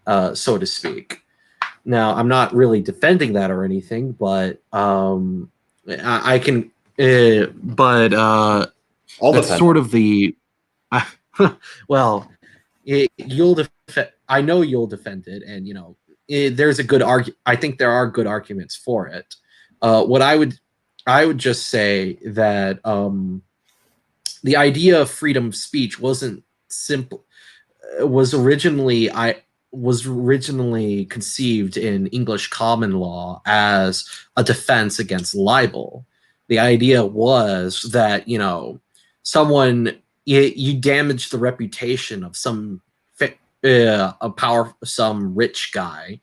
A: so to speak. Now, I'm not really defending that or anything, but I can. But
B: I'll
A: that's
B: defend
A: sort
B: it.
A: of the. Well, you'll defend. I know you'll defend it, and there's a good argue. I think there are good arguments for it. What I would just say that the idea of freedom of speech wasn't simple. Was originally conceived in English common law as a defense against libel. The idea was that someone you damage the reputation of some some rich guy.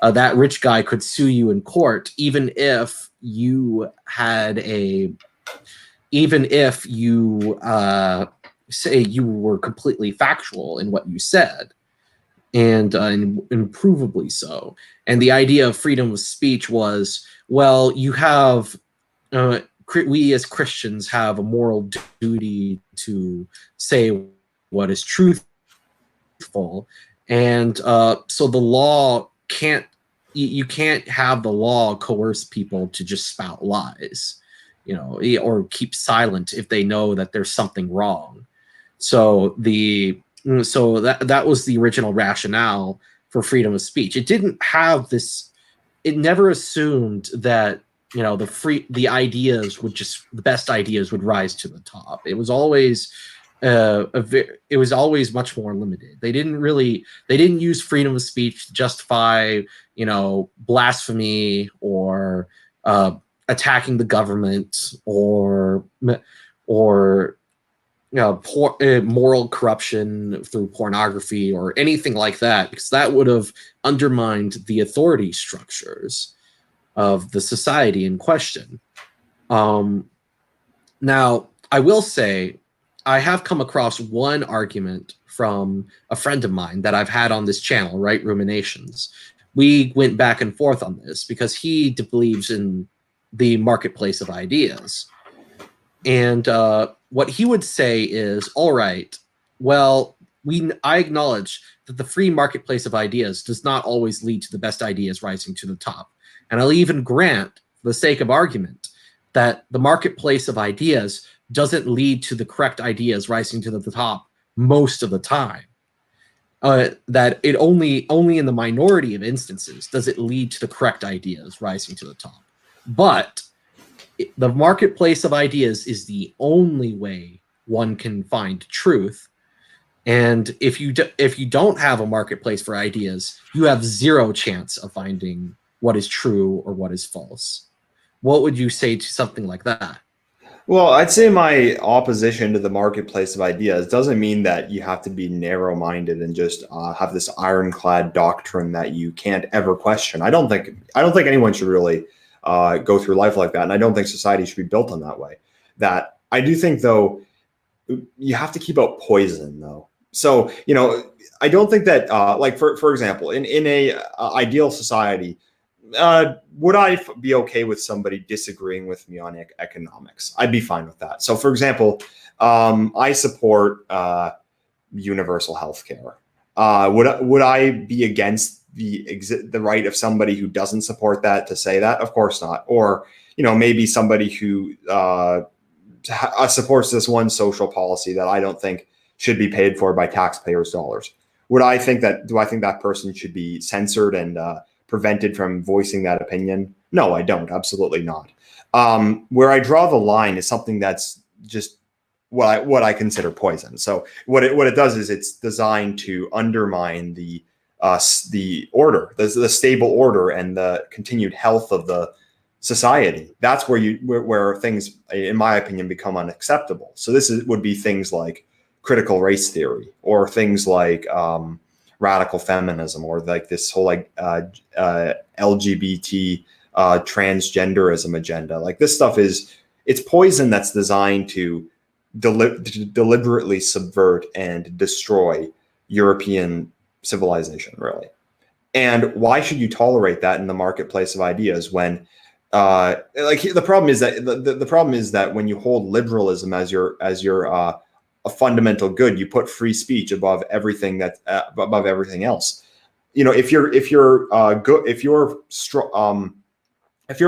A: That rich guy could sue you in court, even if you say you were completely factual in what you said, and provably so. And the idea of freedom of speech was, well, you have we as Christians have a moral duty to say what is truthful, and so the law can't. You can't have the law coerce people to just spout lies, or keep silent if they know that there's something wrong. So that was the original rationale for freedom of speech. It didn't have this. It never assumed that the best ideas would rise to the top. It was always it was always much more limited. They didn't use freedom of speech to justify blasphemy or attacking the government or moral corruption through pornography or anything like that, because that would have undermined the authority structures of the society in question. Now, I will say, I have come across one argument from a friend of mine that I've had on this channel, Right Ruminations. We went back and forth on this because he believes in the marketplace of ideas. And what he would say is, all right, well, I acknowledge that the free marketplace of ideas does not always lead to the best ideas rising to the top. And I'll even grant, for the sake of argument, that the marketplace of ideas doesn't lead to the correct ideas rising to the top most of the time. That it only in the minority of instances does it lead to the correct ideas rising to the top. But the marketplace of ideas is the only way one can find truth. And if you don't have a marketplace for ideas, you have zero chance of finding what is true or what is false. What would you say to something like that?
B: Well, I'd say my opposition to the marketplace of ideas doesn't mean that you have to be narrow-minded and just have this ironclad doctrine that you can't ever question. I don't think anyone should really go through life like that, and I don't think society should be built on that way. That I do think, though, you have to keep out poison, though. So I don't think that, like for example, in a ideal society. Would I be okay with somebody disagreeing with me on economics? I'd be fine with that. So, for example, I support universal health care. Would I be against the right of somebody who doesn't support that to say that? Of course not. Or maybe somebody who supports this one social policy that I don't think should be paid for by taxpayers' dollars. Do I think that person should be censored and prevented from voicing that opinion? No, I don't. Absolutely not. Where I draw the line is something that's just what I consider poison. So what it does is it's designed to undermine the order, the stable order, and the continued health of the society. That's where things, in my opinion, become unacceptable. So would be things like critical race theory, or things like radical feminism, or like this whole LGBT transgenderism agenda. Like this stuff it's poison that's designed to deliberately subvert and destroy European civilization, really. And why should you tolerate that in the marketplace of ideas when like the problem is that the problem is that when you hold liberalism as your a fundamental good, you put free speech above everything that above everything else. You know, if you're good, if your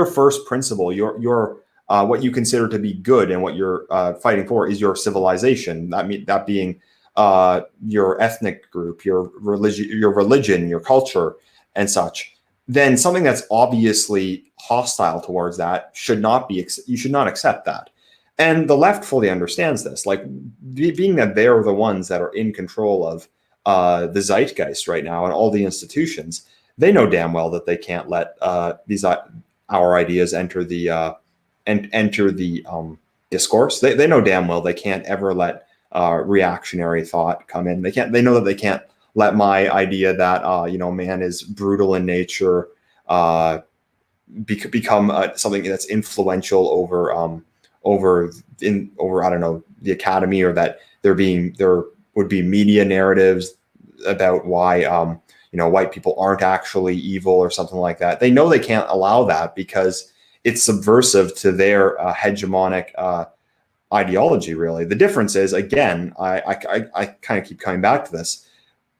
B: first principle, your what you consider to be good and what you're fighting for is your civilization, that being your ethnic group, your religion, your culture, and such, then something that's obviously hostile towards that should not be. You should not accept that. And the left fully understands this. Like, being that they're the ones that are in control of the zeitgeist right now and all the institutions, they know damn well that they can't let our ideas enter the discourse. They know damn well they can't ever let reactionary thought come in. They know that they can't let my idea that man is brutal in nature become something that's influential over I don't know, the academy, or that there would be media narratives about why white people aren't actually evil or something like that. They know they can't allow that because it's subversive to their hegemonic ideology. Really, the difference is, again, I kind of keep coming back to this.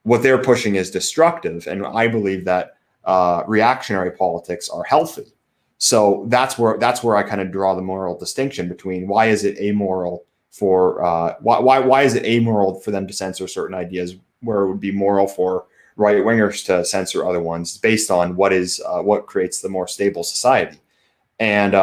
B: What they're pushing is destructive, and I believe that reactionary politics are healthy. So that's where I kind of draw the moral distinction between why is it amoral for why is it amoral for them to censor certain ideas, where it would be moral for right wingers to censor other ones, based on what creates the more stable society. And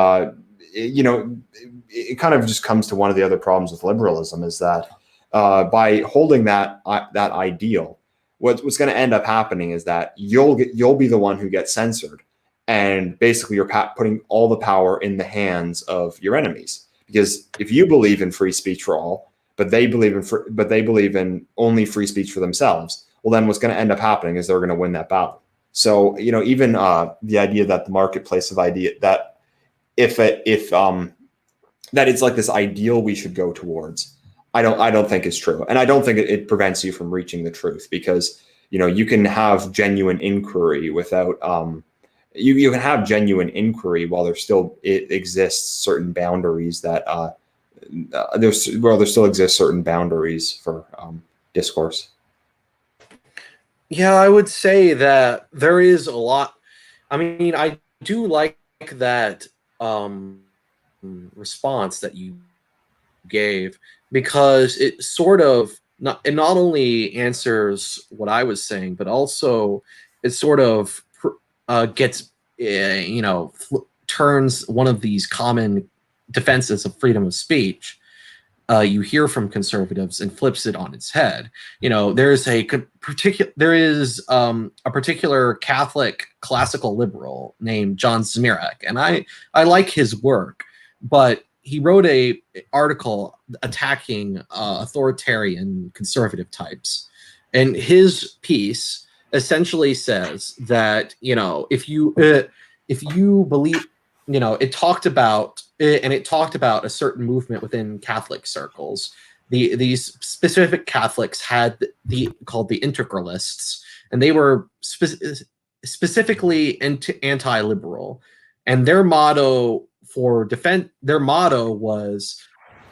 B: it kind of just comes to one of the other problems with liberalism, is that by holding that ideal, what's going to end up happening is that you'll be the one who gets censored, and basically you're putting all the power in the hands of your enemies. Because if you believe in free speech for all, but they believe in only free speech for themselves, well, then what's going to end up happening is they're going to win that battle. So even the idea that the marketplace of idea that if that it's like this ideal we should go towards, I don't think it's true, and I don't think it prevents you from reaching the truth, because you can have genuine inquiry without you can have genuine inquiry while there still exists certain boundaries that there still exists certain boundaries for discourse.
A: Yeah, I would say that there is a lot. I mean, I do like that response that you gave, because it sort of not only answers what I was saying, but also it sort of gets turns one of these common defenses of freedom of speech you hear from conservatives and flips it on its head. There is a particular Catholic classical liberal named John Zmirak, and I like his work, but he wrote a article attacking authoritarian conservative types, and his piece essentially says that if you believe, it talked about a certain movement within Catholic circles. These specific Catholics had called the integralists, and they were specifically anti-liberal, and their motto was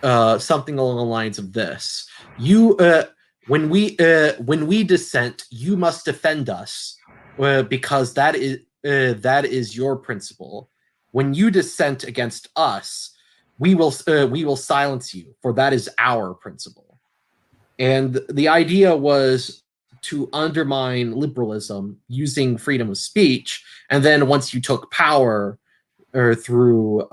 A: something along the lines of this: when we dissent, you must defend us, because that is your principle. When you dissent against us, we will silence you, for that is our principle. And the idea was to undermine liberalism using freedom of speech, and then once you took power, or through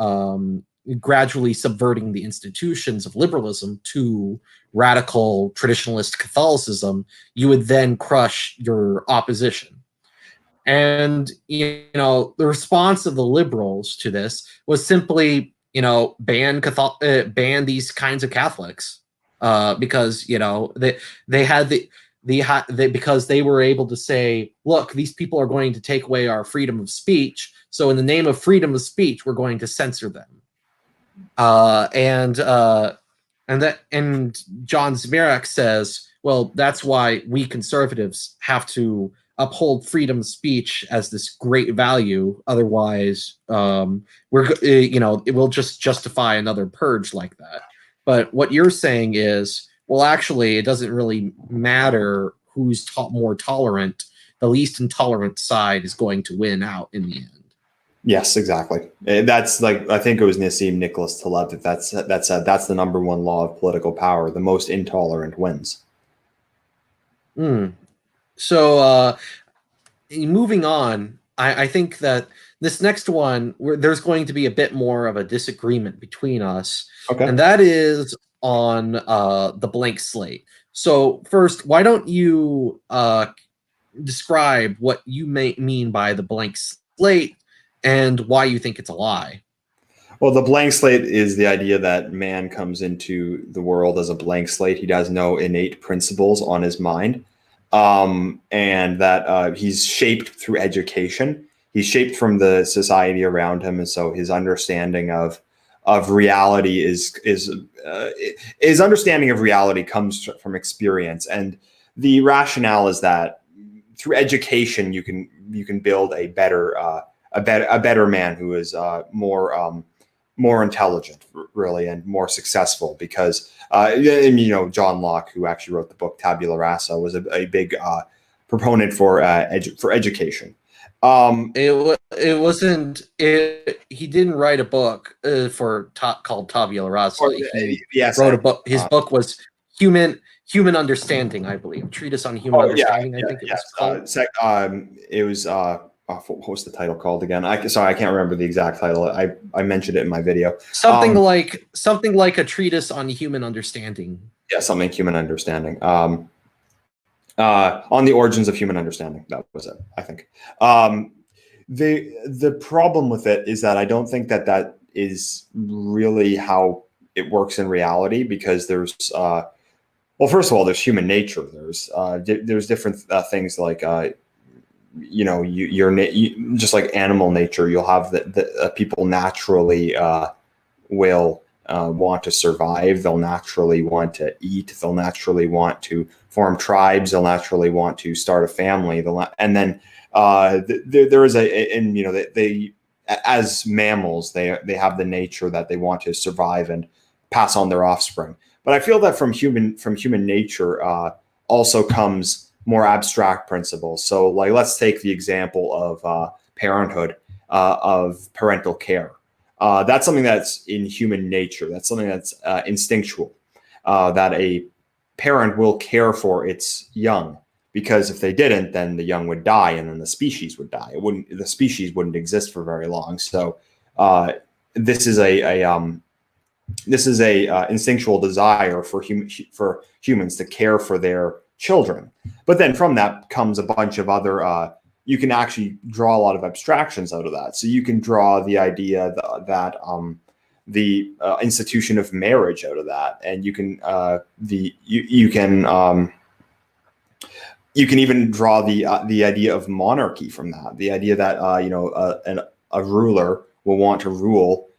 A: gradually subverting the institutions of liberalism to radical traditionalist Catholicism, you would then crush your opposition. And the response of the liberals to this was simply ban these kinds of Catholics, because because they were able to say, look, these people are going to take away our freedom of speech, so in the name of freedom of speech, we're going to censor them. And John Zmirak says, well, that's why we conservatives have to uphold freedom of speech as this great value. Otherwise, it will just justify another purge like that. But what you're saying is, well, actually, it doesn't really matter who's more tolerant. The least intolerant side is going to win out in the end.
B: Yes, exactly. That's like, I think it was Nassim Nicholas Taleb that's the number one law of political power: the most intolerant wins.
A: So moving on, I think that this next one, there's going to be a bit more of a disagreement between us,
B: Okay.
A: and that is on the blank slate. So first, why don't you describe what you may mean by the blank slate and why you think it's a lie?
B: Well, the blank slate is the idea that man comes into the world as a blank slate. He has no innate principles on his mind, and that he's shaped through education. He's shaped from the society around him, and so his understanding of reality is his understanding of reality comes from experience. And the rationale is that through education you can build a better man who is more intelligent, really, and more successful. Because John Locke, who actually wrote the book Tabula Rasa, was a big proponent for education.
A: It wasn't. He didn't write a book called Tabula Rasa. He
B: Yes,
A: wrote a book. His book was Human Understanding, I believe. Treatise on Human Understanding. I think it was called.
B: It was. What was the title called again? Sorry, I can't remember the exact title. I mentioned it in my video.
A: Something like a treatise on human understanding.
B: Yeah, something human understanding. On the origins of human understanding. That was it, I think. The problem with it is that I don't think that is really how it works in reality, because there's well, first of all, there's human nature. There's different things like you're just like animal nature. You'll have the people naturally will want to survive. They'll naturally want to eat. They'll naturally want to form tribes. They'll naturally want to start a family. And then there is they as mammals, they have the nature that they want to survive and pass on their offspring. But I feel that from human nature also comes more abstract principles. So, like, let's take the example of parenthood, of parental care. That's something that's in human nature. That's something that's instinctual. That a parent will care for its young, because if they didn't, then the young would die, and then the species would die. The species wouldn't exist for very long. So, this is a instinctual desire for humans to care for their children. But then from that comes a bunch of other, you can actually draw a lot of abstractions out of that. So you can draw the idea that the institution of marriage out of that, and you can you can even draw the idea of monarchy from that. The idea that a ruler will want to rule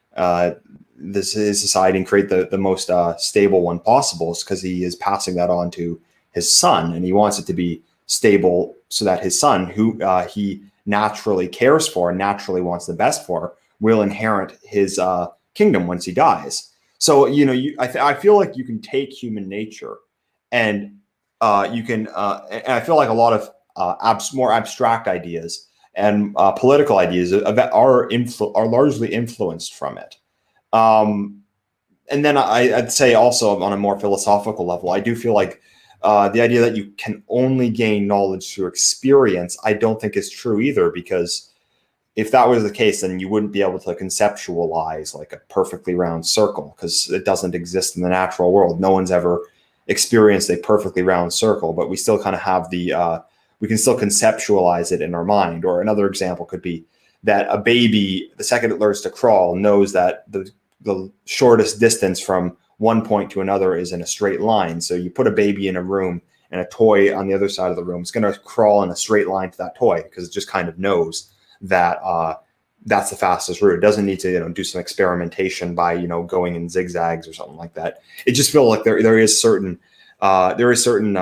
B: his society and create the most stable one possible, because he is passing that on to his son, and he wants it to be stable so that his son, who he naturally cares for and naturally wants the best for, will inherit his kingdom once he dies. So I feel like you can take human nature and you can and I feel like a lot of more abstract ideas and political ideas are largely influenced from it. And then I'd say also, on a more philosophical level, I do feel like the idea that you can only gain knowledge through experience, I don't think is true either, because if that was the case, then you wouldn't be able to conceptualize like a perfectly round circle, because it doesn't exist in the natural world. No one's ever experienced a perfectly round circle, but we still kind of have we can still conceptualize it in our mind. Or another example could be that a baby, the second it learns to crawl, knows that the shortest distance from one point to another is in a straight line. So you put a baby in a room and a toy on the other side of the room, it's going to crawl in a straight line to that toy, because it just kind of knows that that's the fastest route. It doesn't need to do some experimentation by going in zigzags or something like that. It just feels like there is certain there is certain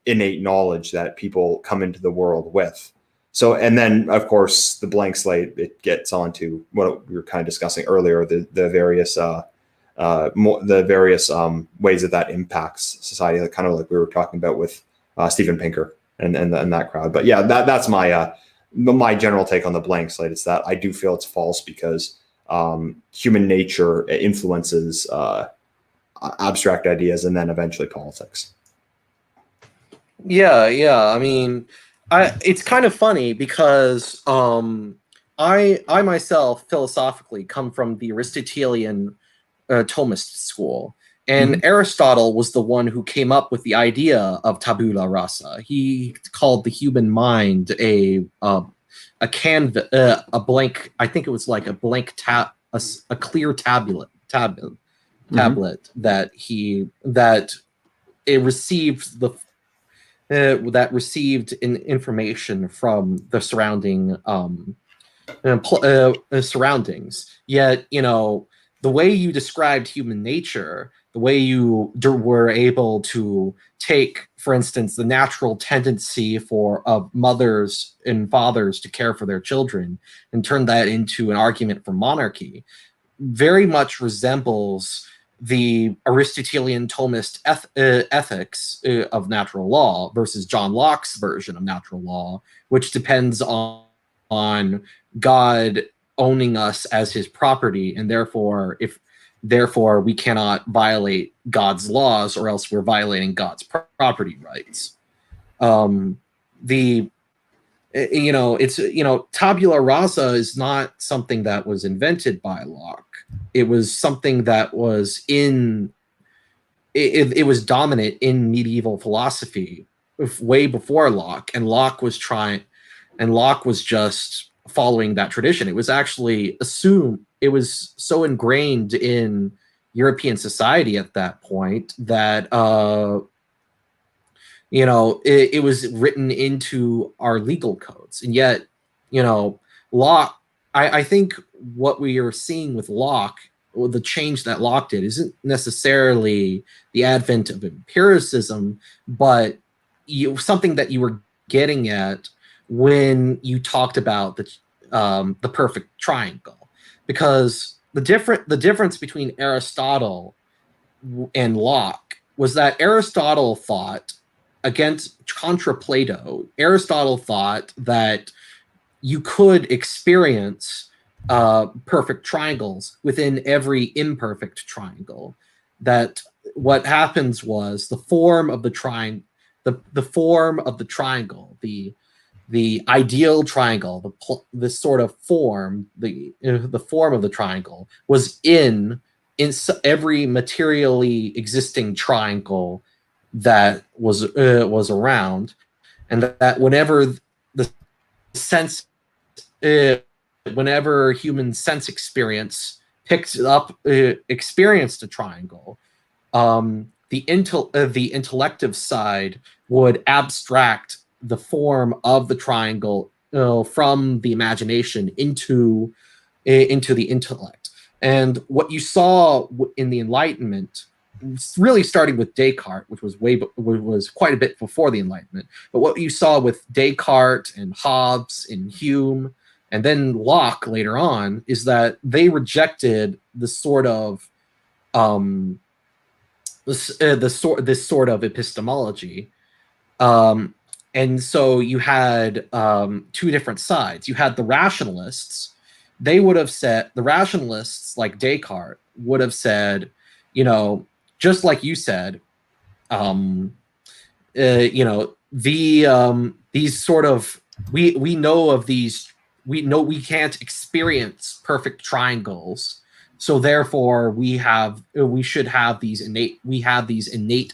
B: innate knowledge that people come into the world with. So, and then of course the blank slate, it gets onto what we were kind of discussing earlier, the various ways that impacts society, kind of like we were talking about with Steven Pinker and that crowd. But yeah, that's my general take on the blank slate. Is that I do feel it's false because human nature influences abstract ideas and then eventually politics.
A: Yeah. I mean, it's kind of funny because I myself philosophically come from the Aristotelian Thomist school, and Aristotle was the one who came up with the idea of tabula rasa. He called the human mind a canvas, a blank. I think it was like a blank a clear tablet that it received that received information from the surrounding surroundings. Yet, the way you described human nature, the way you were able to take, for instance, the natural tendency of mothers and fathers to care for their children and turn that into an argument for monarchy, very much resembles the Aristotelian Thomist ethics of natural law versus John Locke's version of natural law, which depends on God owning us as his property, and therefore we cannot violate God's laws, or else we're violating God's property rights. Tabula rasa is not something that was invented by Locke. It was something that was it was dominant in medieval philosophy way before Locke, and Locke was just following that tradition. It was actually assumed, it was so ingrained in European society at that point that it was written into our legal codes. And yet, Locke, I think what we are seeing with Locke, or the change that Locke did, isn't necessarily the advent of empiricism, but something that you were getting at when you talked about the perfect triangle. Because the difference between Aristotle and Locke was that Aristotle thought, contra Plato, Aristotle thought that you could experience perfect triangles within every imperfect triangle. That what happens was the form of the triangle, the ideal triangle, this sort of form, the form of the triangle was in every materially existing triangle that was around, and that whenever the sense, whenever human sense experience experienced a triangle, the intellective side would abstract the form of the triangle from the imagination into the intellect. And what you saw in the Enlightenment, really starting with Descartes, which was quite a bit before the Enlightenment, but what you saw with Descartes and Hobbes and Hume and then Locke later on, is that they rejected this sort of this sort of epistemology. And so you had two different sides. You had the rationalists. They would have said, the rationalists like Descartes would have said, just like you said, these sort of, we know of these, we know we can't experience perfect triangles, so therefore we should have these innate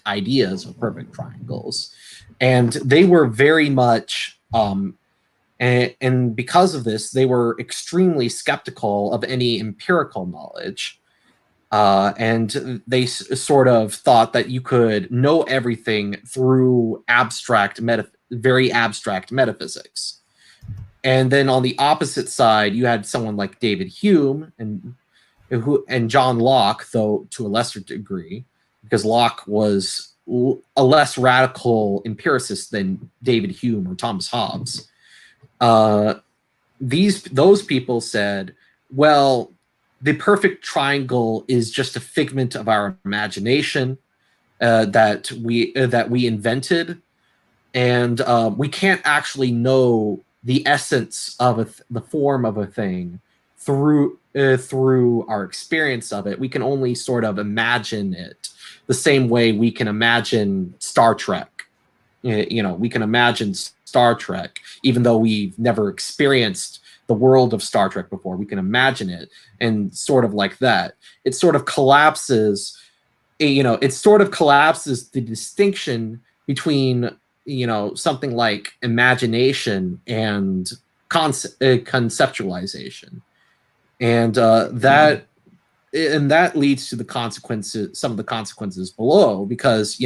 A: ideas of perfect triangles. And they were very much and because of this, they were extremely skeptical of any empirical knowledge. And they sort of thought that you could know everything through very abstract metaphysics. And then on the opposite side, you had someone like David Hume and John Locke, though to a lesser degree, because Locke was a less radical empiricist than David Hume or Thomas Hobbes. Those people said, well, the perfect triangle is just a figment of our imagination that we invented, and we can't actually know the essence of the form of a thing through our experience of it. We can only sort of imagine it the same way we can imagine Star Trek. We can imagine Star Trek, even though we've never experienced the world of Star Trek before. We can imagine it, and sort of like that. It sort of collapses, the distinction between, something like imagination and conceptualization. And that leads to the consequences, some of the consequences below, because,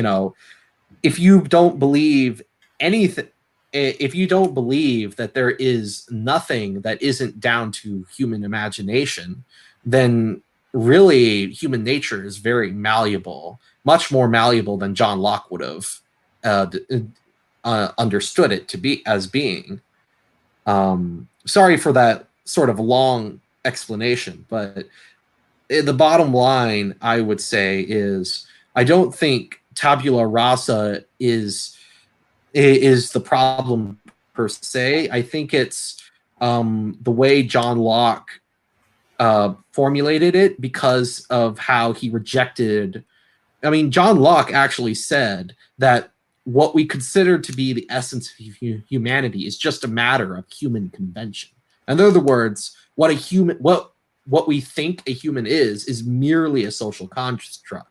A: if you don't believe anything, if you don't believe that there is nothing that isn't down to human imagination, then really human nature is very malleable, much more malleable than John Locke would have understood it to be as being. Sorry for that sort of long explanation, but the bottom line, I would say, is I don't think tabula rasa is the problem per se. I think it's the way John Locke formulated it, because of how he rejected. I mean, John Locke actually said that what we consider to be the essence of humanity is just a matter of human convention. In other words, what we think a human is merely a social construct,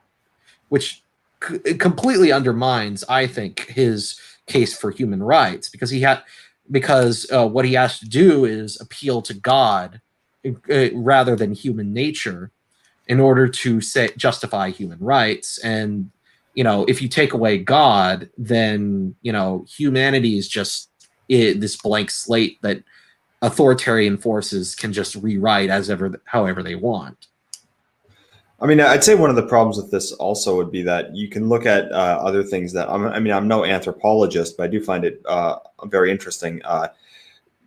A: which completely undermines, I think, his case for human rights, because what he has to do is appeal to God rather than human nature in order to justify human rights. And if you take away God, then humanity is just this blank slate that authoritarian forces can just rewrite however they want.
B: I mean, I'd say one of the problems with this also would be that you can look at other things that, I'm no anthropologist, but I do find it very interesting.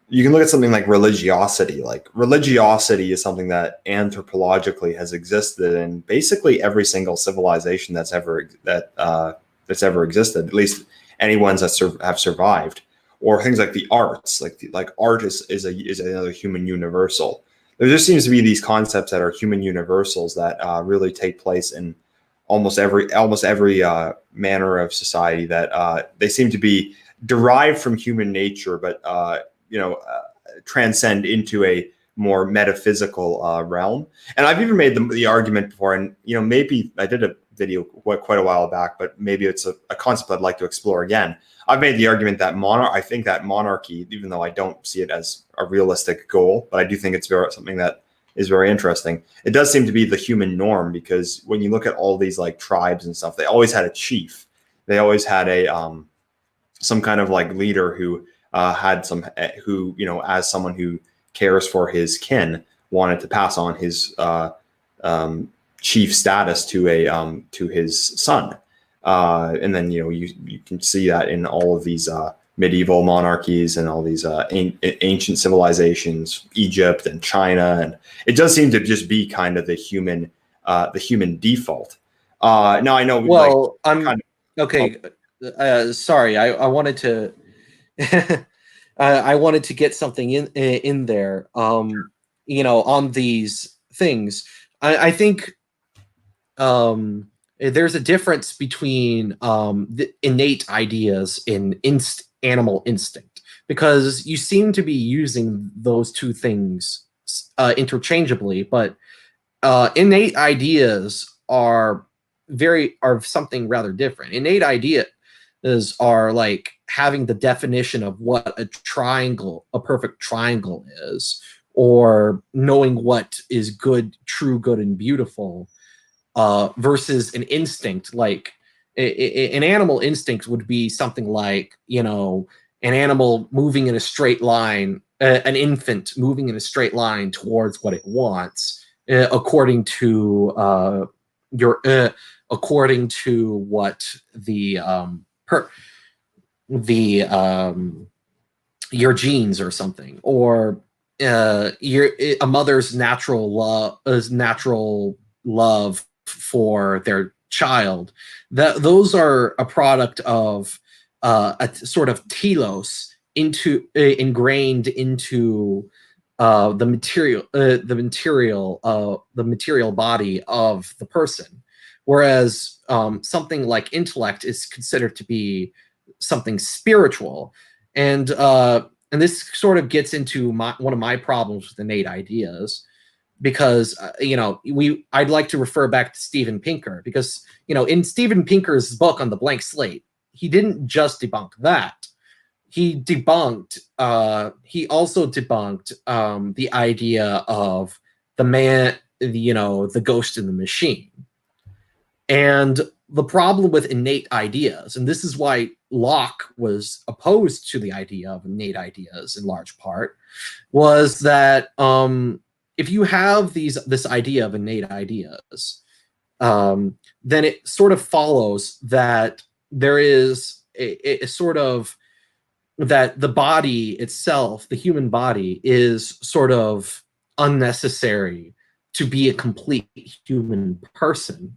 B: You can look at something like religiosity. Like, religiosity is something that anthropologically has existed in basically every single civilization that's ever existed, at least any ones that have survived. Or things like the arts, like art is another human universal. There just seems to be these concepts that are human universals that really take place in almost every manner of society, that they seem to be derived from human nature, but transcend into a more metaphysical realm. And I've even made the argument before, and maybe I did a video quite a while back, but maybe it's a concept I'd like to explore again. I've made the argument that I think that monarchy, even though I don't see it as a realistic goal, but I do think it's something that is very interesting. It does seem to be the human norm, because when you look at all these like tribes and stuff, they always had a chief. They always had a some kind of like leader who as someone who cares for his kin, wanted to pass on his chief status to his son. And then you can see that in all of these medieval monarchies and all these ancient civilizations, Egypt and China, and it does seem to just be kind of the human default. Now I know.
A: Well, okay. Sorry, I wanted to. I wanted to get something in there. On these things, I think. There's a difference between the innate ideas in animal instinct, because you seem to be using those two things interchangeably, but innate ideas are something rather different. Innate ideas are like having the definition of what a perfect triangle is, or knowing what is good, true, good, and beautiful. Versus an instinct, like an animal instinct would be something like, an animal moving in a straight line, an infant moving in a straight line towards what it wants, according to according to what the your genes or something, or a mother's natural love for their child. That those are a product of a sort of telos ingrained into the material body of the person, whereas something like intellect is considered to be something spiritual. And this sort of gets into one of my problems with innate ideas, because I'd like to refer back to Steven Pinker, because in Steven Pinker's book on the blank slate, he didn't just debunk that. He also debunked the idea of the man, the ghost in the machine. And the problem with innate ideas, and this is why Locke was opposed to the idea of innate ideas in large part, was that if you have this idea of innate ideas, then it sort of follows that there is a sort of that the body itself, the human body, is sort of unnecessary to be a complete human person.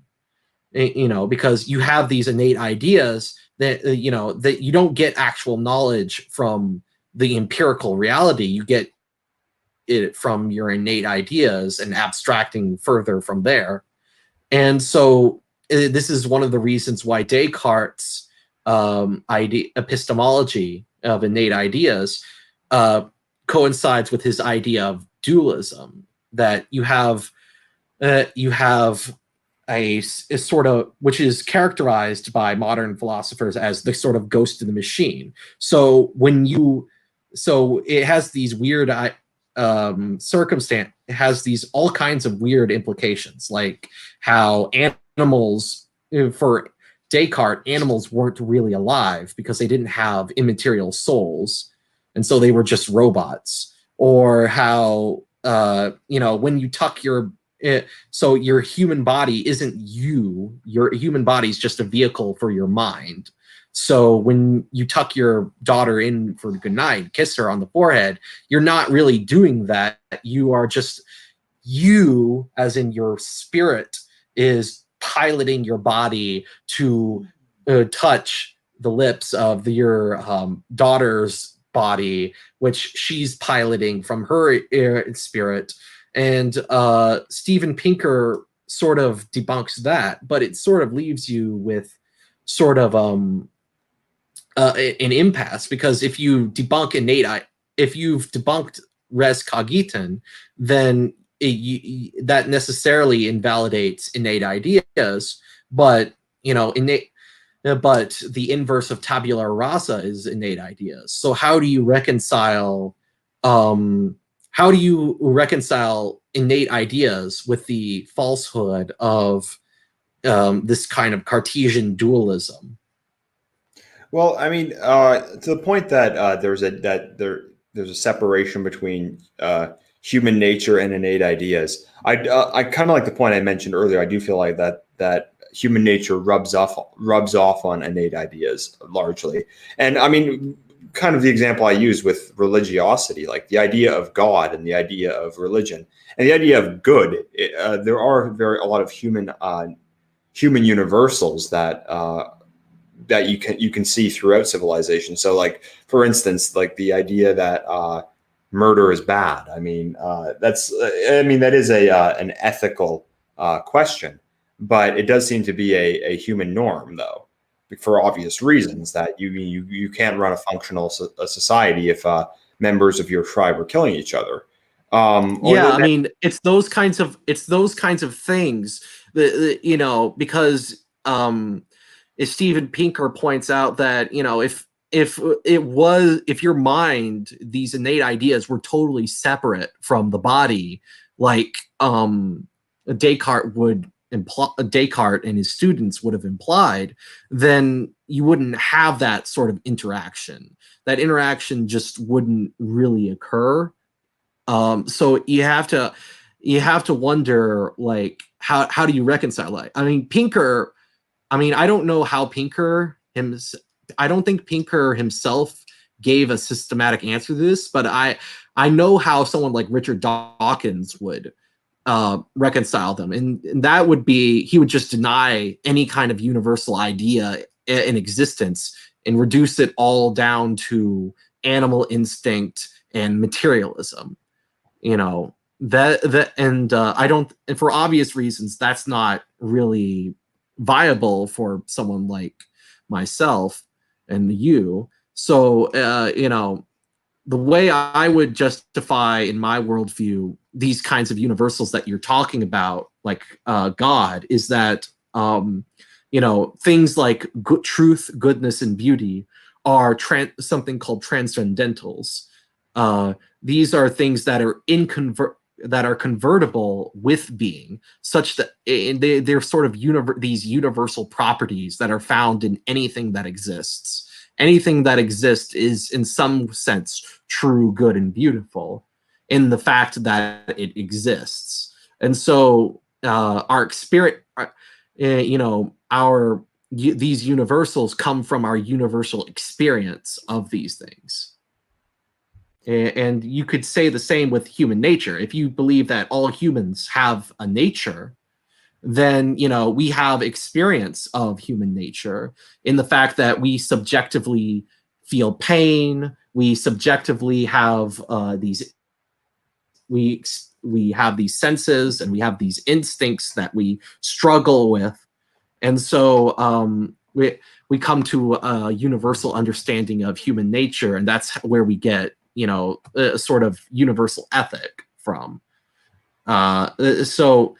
A: Because you have these innate ideas that that you don't get actual knowledge from the empirical reality. You get it from your innate ideas and abstracting further from there. And so this is one of the reasons why Descartes' epistemology of innate ideas coincides with his idea of dualism, that you have a sort of, which is characterized by modern philosophers as the sort of ghost in the machine. So it has these weird circumstance. It has these all kinds of weird implications, like how animals, for Descartes, animals weren't really alive because they didn't have immaterial souls, and so they were just robots. Or how when you tuck so your human body isn't you. Your human body is just a vehicle for your mind. So when you tuck your daughter in for good night, kiss her on the forehead, you're not really doing that. You are just, you, as in your spirit, is piloting your body to touch the lips of your daughter's body, which she's piloting from her spirit. And Steven Pinker sort of debunks that, but it sort of leaves you with sort of an impasse, because if you've debunked res cognitum, then that necessarily invalidates innate ideas. But but the inverse of tabula rasa is innate ideas. So how do you reconcile innate ideas with the falsehood of this kind of Cartesian dualism?
B: Well, I mean, to the point that there's a separation between human nature and innate ideas. I kind of like the point I mentioned earlier. I do feel like that human nature rubs off on innate ideas largely, and I mean, kind of the example I use with religiosity, like the idea of God and the idea of religion and the idea of good. There are a lot of human universals that you can see throughout civilization. So, like, for instance, like the idea that murder is bad. I mean, that is an ethical question, but it does seem to be a human norm, though, for obvious reasons, that you can't run a functional society if members of your tribe are killing each other.
A: I mean, it's those kinds of things that, because if Steven Pinker points out that if your mind, these innate ideas were totally separate from the body, like Descartes and his students would have implied, then you wouldn't have that sort of interaction. That interaction just wouldn't really occur. So you have to wonder, like, how do you reconcile that? I mean, Pinker I mean, I don't know how I don't think Pinker himself gave a systematic answer to this, but I know how someone like Richard Dawkins would reconcile them, and that would be he would just deny any kind of universal idea in existence and reduce it all down to animal instinct and materialism. You know, and I don't, and for obvious reasons, that's not really viable for someone like myself and you. So you know, the way I would justify in my worldview these kinds of universals that you're talking about, like God, is that you know, things like truth, goodness, and beauty are something called transcendentals. These are things that are that are convertible with being, such that they're sort of these universal properties that are found in anything that exists. Anything that exists is in some sense true, good, and beautiful in the fact that it exists. And so our experience, you know, these universals come from our universal experience of these things. And you could say the same with human nature. If you believe that all humans have a nature, then, you know, we have experience of human nature in the fact that we subjectively feel pain, we subjectively have we have these senses, and we have these instincts that we struggle with. And so we come to a universal understanding of human nature, and that's where we get, you know, a sort of universal ethic from. So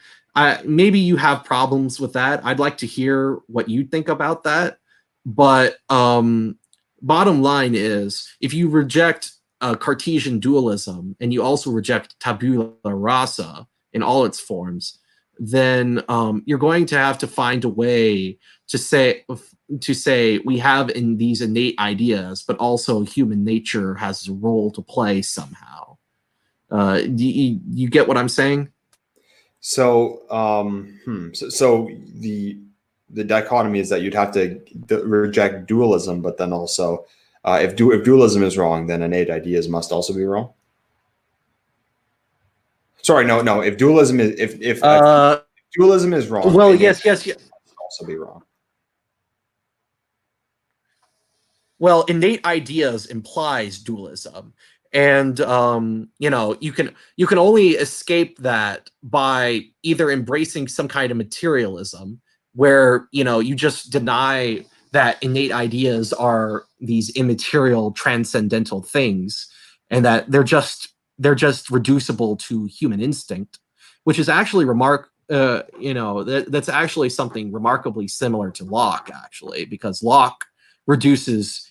A: maybe you have problems with that. I'd like to hear what you think about that. But bottom line is, if you reject Cartesian dualism and you also reject tabula rasa in all its forms, then you're going to have to find a way to say we have in these innate ideas, but also human nature has a role to play somehow. You get what I'm saying?
B: So, so the dichotomy is that you'd have to reject dualism, but then also, if dualism is wrong, then innate ideas must also be wrong. Sorry, no. If dualism is if dualism is wrong,
A: well, yes.
B: Must also be wrong.
A: Well, innate ideas implies dualism, and you know, you can only escape that by either embracing some kind of materialism, where, you know, you just deny that innate ideas are these immaterial transcendental things, and that they're just reducible to human instinct, which is actually you know, that's actually something remarkably similar to Locke, actually, because Locke reduces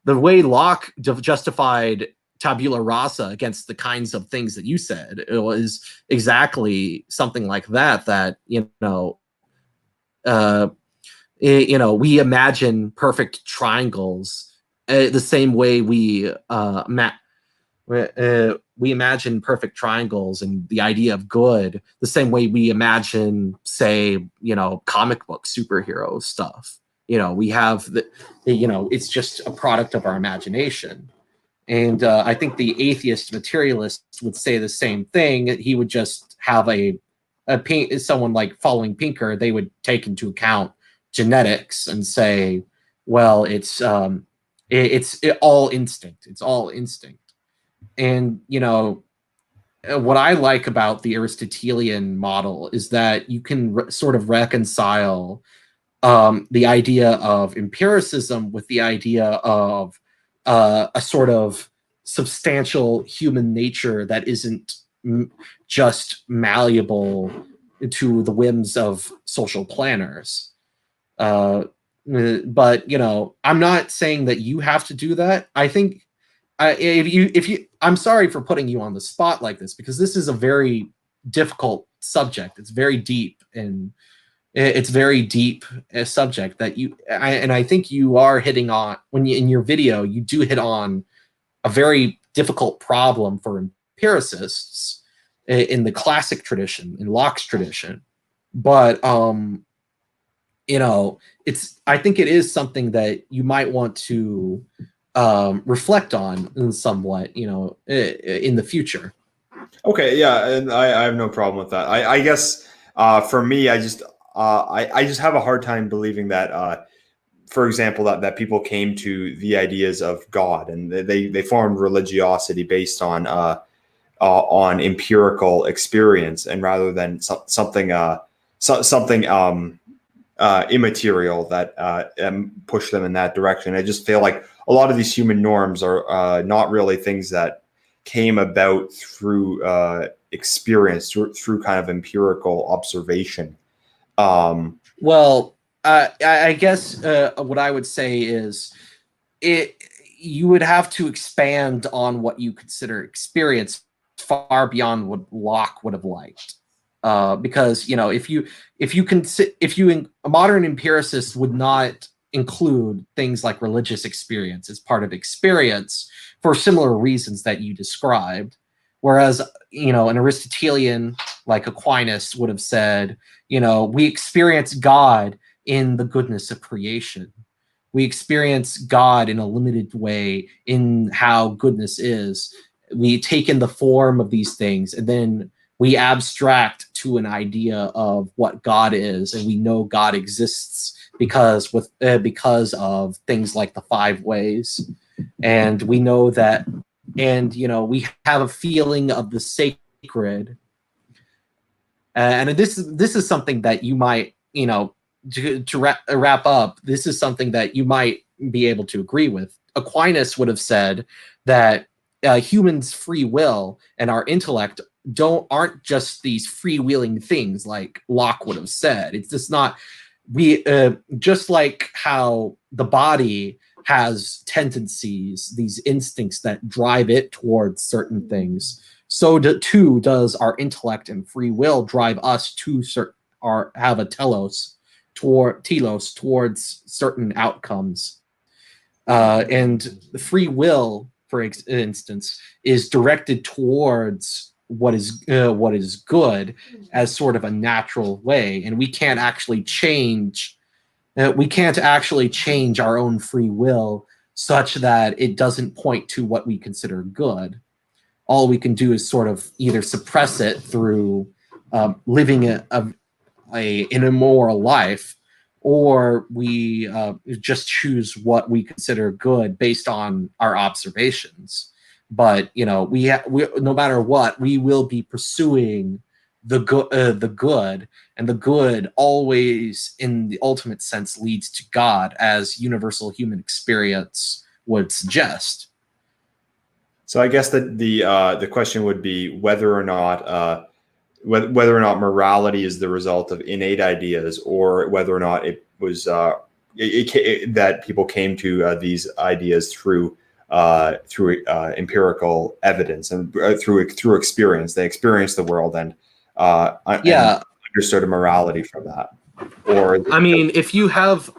A: the way Locke justified tabula rasa against the kinds of things that you said. It was exactly something like that. That, you know, you know, we imagine perfect triangles the same way we imagine perfect triangles and the idea of good the same way we imagine, say, you know, comic book superhero stuff. You know, we have the, you know, it's just a product of our imagination. And I think the atheist materialist would say the same thing. He would just have someone like following Pinker, they would take into account genetics and say, well, it's all instinct. It's all instinct. And, you know, what I like about the Aristotelian model is that you can sort of reconcile the idea of empiricism with the idea of a sort of substantial human nature that isn't just malleable to the whims of social planners. But, you know, I'm not saying that you have to do that. I think if you, I'm sorry for putting you on the spot like this, because this is a very difficult subject. It's very deep, and it's very deep subject that and I think you are hitting on, when you, in your video, you do hit on a very difficult problem for empiricists in the classic tradition, in Locke's tradition. But I think it is something that you might want to reflect on in somewhat, in the future.
B: Okay, yeah, and I have no problem with that. I guess for me, I just have a hard time believing that, for example, that people came to the ideas of God and they formed religiosity based on empirical experience, and rather than something immaterial that push them in that direction. I just feel like a lot of these human norms are not really things that came about through experience, through kind of empirical observation.
A: Well, I guess what I would say is it you would have to expand on what you consider experience far beyond what Locke would have liked. Because a modern empiricist would not include things like religious experience as part of experience for similar reasons that you described, whereas an Aristotelian like Aquinas would have said, we experience God in the goodness of creation. We experience God in a limited way in how goodness is. We take in the form of these things, and then we abstract to an idea of what God is, and we know God exists because of things like the five ways, and we know that, and we have a feeling of the sacred, and this is something that you might to wrap up. This is something that you might be able to agree with. Aquinas would have said that humans' free will and our intellect aren't just these freewheeling things like Locke would have said. It's just not just like how the body has tendencies, these instincts that drive it towards certain things. So too does our intellect and free will drive us to have a telos towards certain outcomes. And the free will, for instance, is directed towards what is good as sort of a natural way, and we can't actually change our own free will such that it doesn't point to what we consider good. All we can do is sort of either suppress it through living an immoral life, or we just choose what we consider good based on our observations. But we no matter what, we will be pursuing the good, and the good always, in the ultimate sense, leads to God, as universal human experience would suggest.
B: So I guess that the question would be whether or not morality is the result of innate ideas, or whether or not it was that people came to these ideas through empirical evidence and through experience. They experienced the world and understood a morality from that. Or
A: I mean, if you have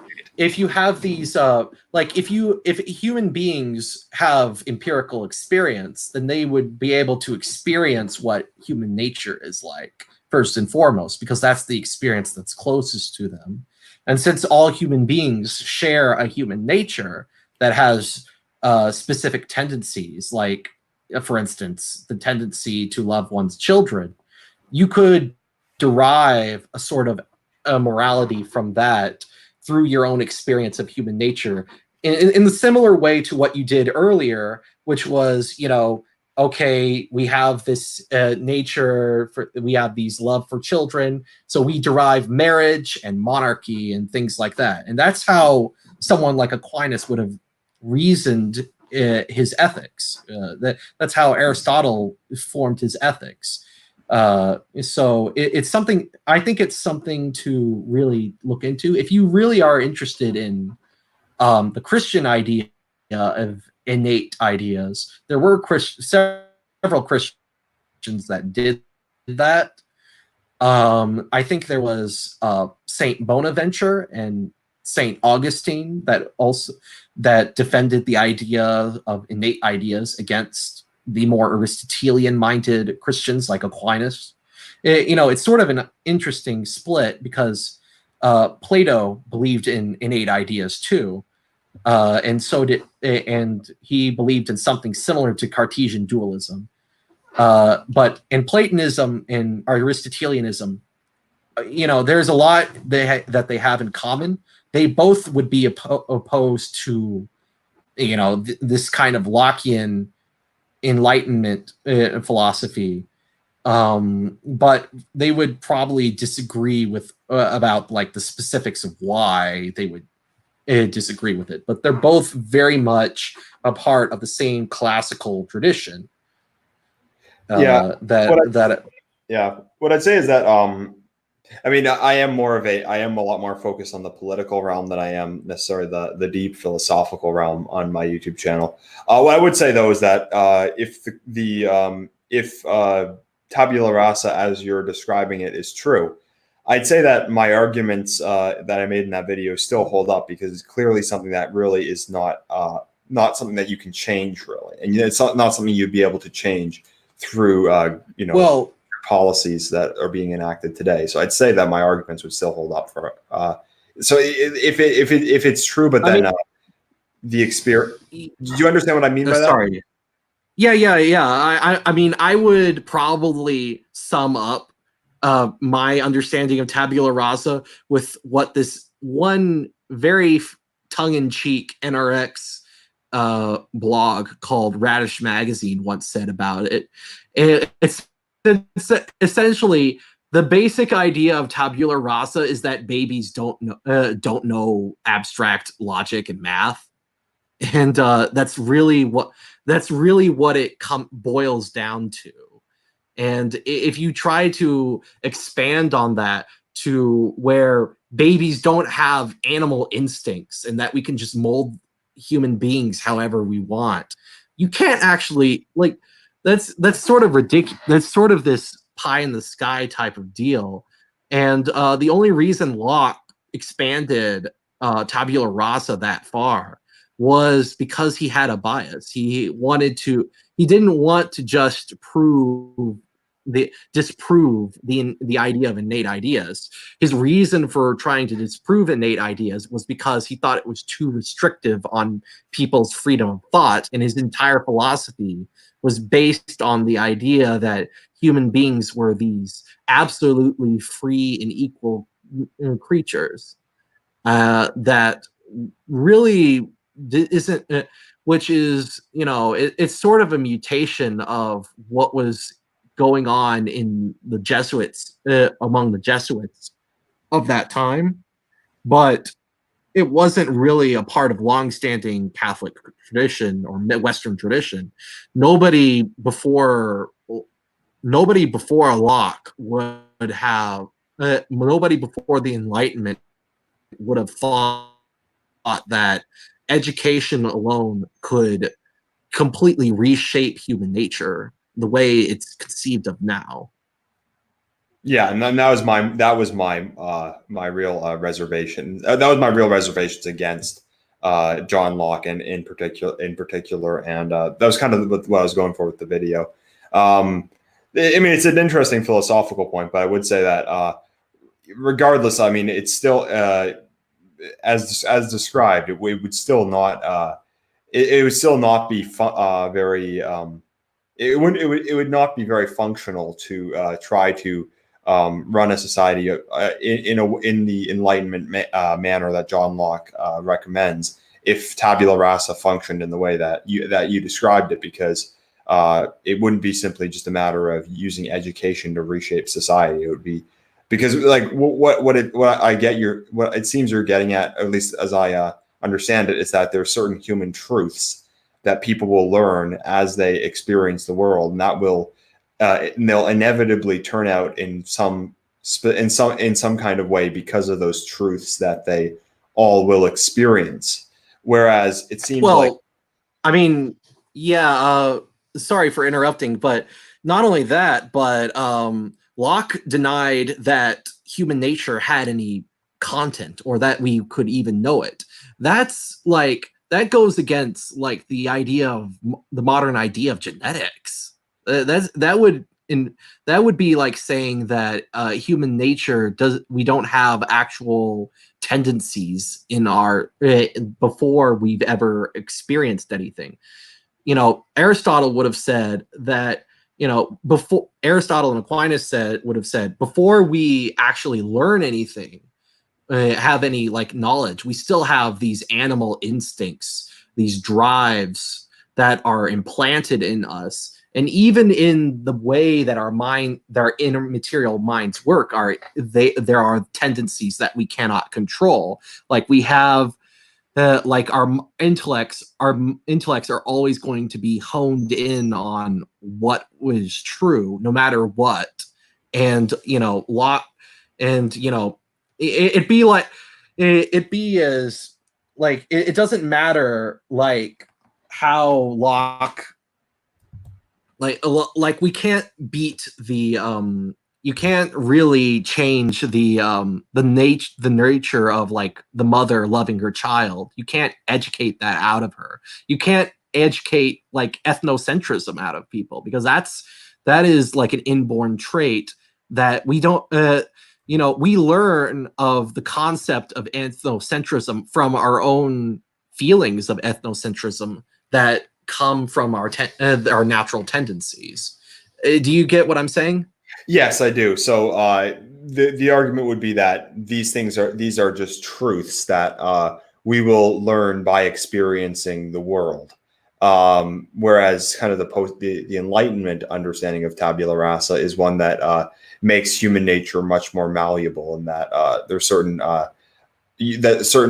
A: these if human beings have empirical experience, then they would be able to experience what human nature is like first and foremost, because that's the experience that's closest to them. And since all human beings share a human nature that has specific tendencies, like for instance the tendency to love one's children, you could derive a sort of a morality from that through your own experience of human nature, in the similar way to what you did earlier, which was, okay, we have this we have these love for children, so we derive marriage and monarchy and things like that. And that's how someone like Aquinas would have reasoned his ethics. That's how Aristotle formed his ethics. So it's something, I think it's something to really look into if you really are interested in the Christian idea of innate ideas. There were several Christians that did that. I think there was Saint Bonaventure and Saint Augustine that defended the idea of innate ideas against the more Aristotelian-minded Christians like Aquinas. It's sort of an interesting split, because Plato believed in innate ideas too, and he believed in something similar to Cartesian dualism. But in Platonism and Aristotelianism, there's a lot that they have in common. They both would be opposed to, this kind of Lockean Enlightenment philosophy, but they would probably disagree with about like the specifics of why they would disagree with it. But they're both very much a part of the same classical tradition.
B: Yeah.
A: That
B: Yeah. What I'd say is that I mean, I am a lot more focused on the political realm than I am necessarily the deep philosophical realm on my YouTube channel. What I would say though is that if tabula rasa, as you're describing it, is true, I'd say that my arguments that I made in that video still hold up, because it's clearly something that really is not something that you can change really, and it's not something you'd be able to change through
A: well,
B: policies that are being enacted today. So I'd say that my arguments would still hold up for. So if it's true, but then the experience. Do you understand what I mean by that?
A: Sorry. Yeah. I mean, I would probably sum up my understanding of tabula rasa with what this one very tongue-in-cheek NRX blog called Radish Magazine once said about it. It's essentially the basic idea of tabula rasa is that babies don't know abstract logic and math, and that's really what it boils down to. And if you try to expand on that to where babies don't have animal instincts and that we can just mold human beings however we want, you can't actually, like, that's sort of ridiculous. That's sort of this pie in the sky type of deal. And the only reason Locke expanded tabula rasa that far was because he had a bias. He didn't want to just disprove the idea of innate ideas. His reason for trying to disprove innate ideas was because he thought it was too restrictive on people's freedom of thought, and his entire philosophy was based on the idea that human beings were these absolutely free and equal creatures that really isn't, which is, it's sort of a mutation of what was going on in the Jesuits, among the Jesuits of that time, but it wasn't really a part of longstanding Catholic tradition or Western tradition. Nobody before Locke would have, nobody before the Enlightenment would have thought that education alone could completely reshape human nature the way it's conceived of now.
B: Yeah, and that was my real reservation. That was my real reservations against John Locke, and in particular, and that was kind of what I was going for with the video. I mean, it's an interesting philosophical point, but I would say that regardless, I mean, it's still as described, it would still not it would still not be very it would not be very functional to try to run a society in the Enlightenment manner that John Locke recommends, if tabula rasa functioned in the way that you described it, because it wouldn't be simply just a matter of using education to reshape society. It would be, because like what it seems you're getting at least as I understand it, is that there are certain human truths that people will learn as they experience the world, and that will they'll inevitably turn out in some kind of way because of those truths that they all will experience. Whereas it seems
A: I mean, yeah. Sorry for interrupting, but not only that, but Locke denied that human nature had any content or that we could even know it. That's like, that goes against like the idea of the modern idea of genetics. That would that would be like saying that human nature we don't have actual tendencies in our before we've ever experienced anything. Aristotle would have said that, before Aristotle and Aquinas would have said, before we actually learn anything, have any like knowledge, we still have these animal instincts, these drives that are implanted in us. And even in the way that our inner material minds work, there are tendencies that we cannot control. Like we have like our intellects are always going to be honed in on what was true no matter what. And it'd be like it'd be as like it doesn't matter like how Locke like we can't beat the you can't really change the nature of like the mother loving her child. You can't educate that out of her. You can't educate like ethnocentrism out of people, because that is like an inborn trait that we don't we learn of the concept of ethnocentrism from our own feelings of ethnocentrism that come from our natural tendencies. Do you get what I'm saying?
B: Yes, I do. So the argument would be that these are just truths that we will learn by experiencing the world. Whereas kind of the Enlightenment understanding of tabula rasa is one that makes human nature much more malleable, and that there's certain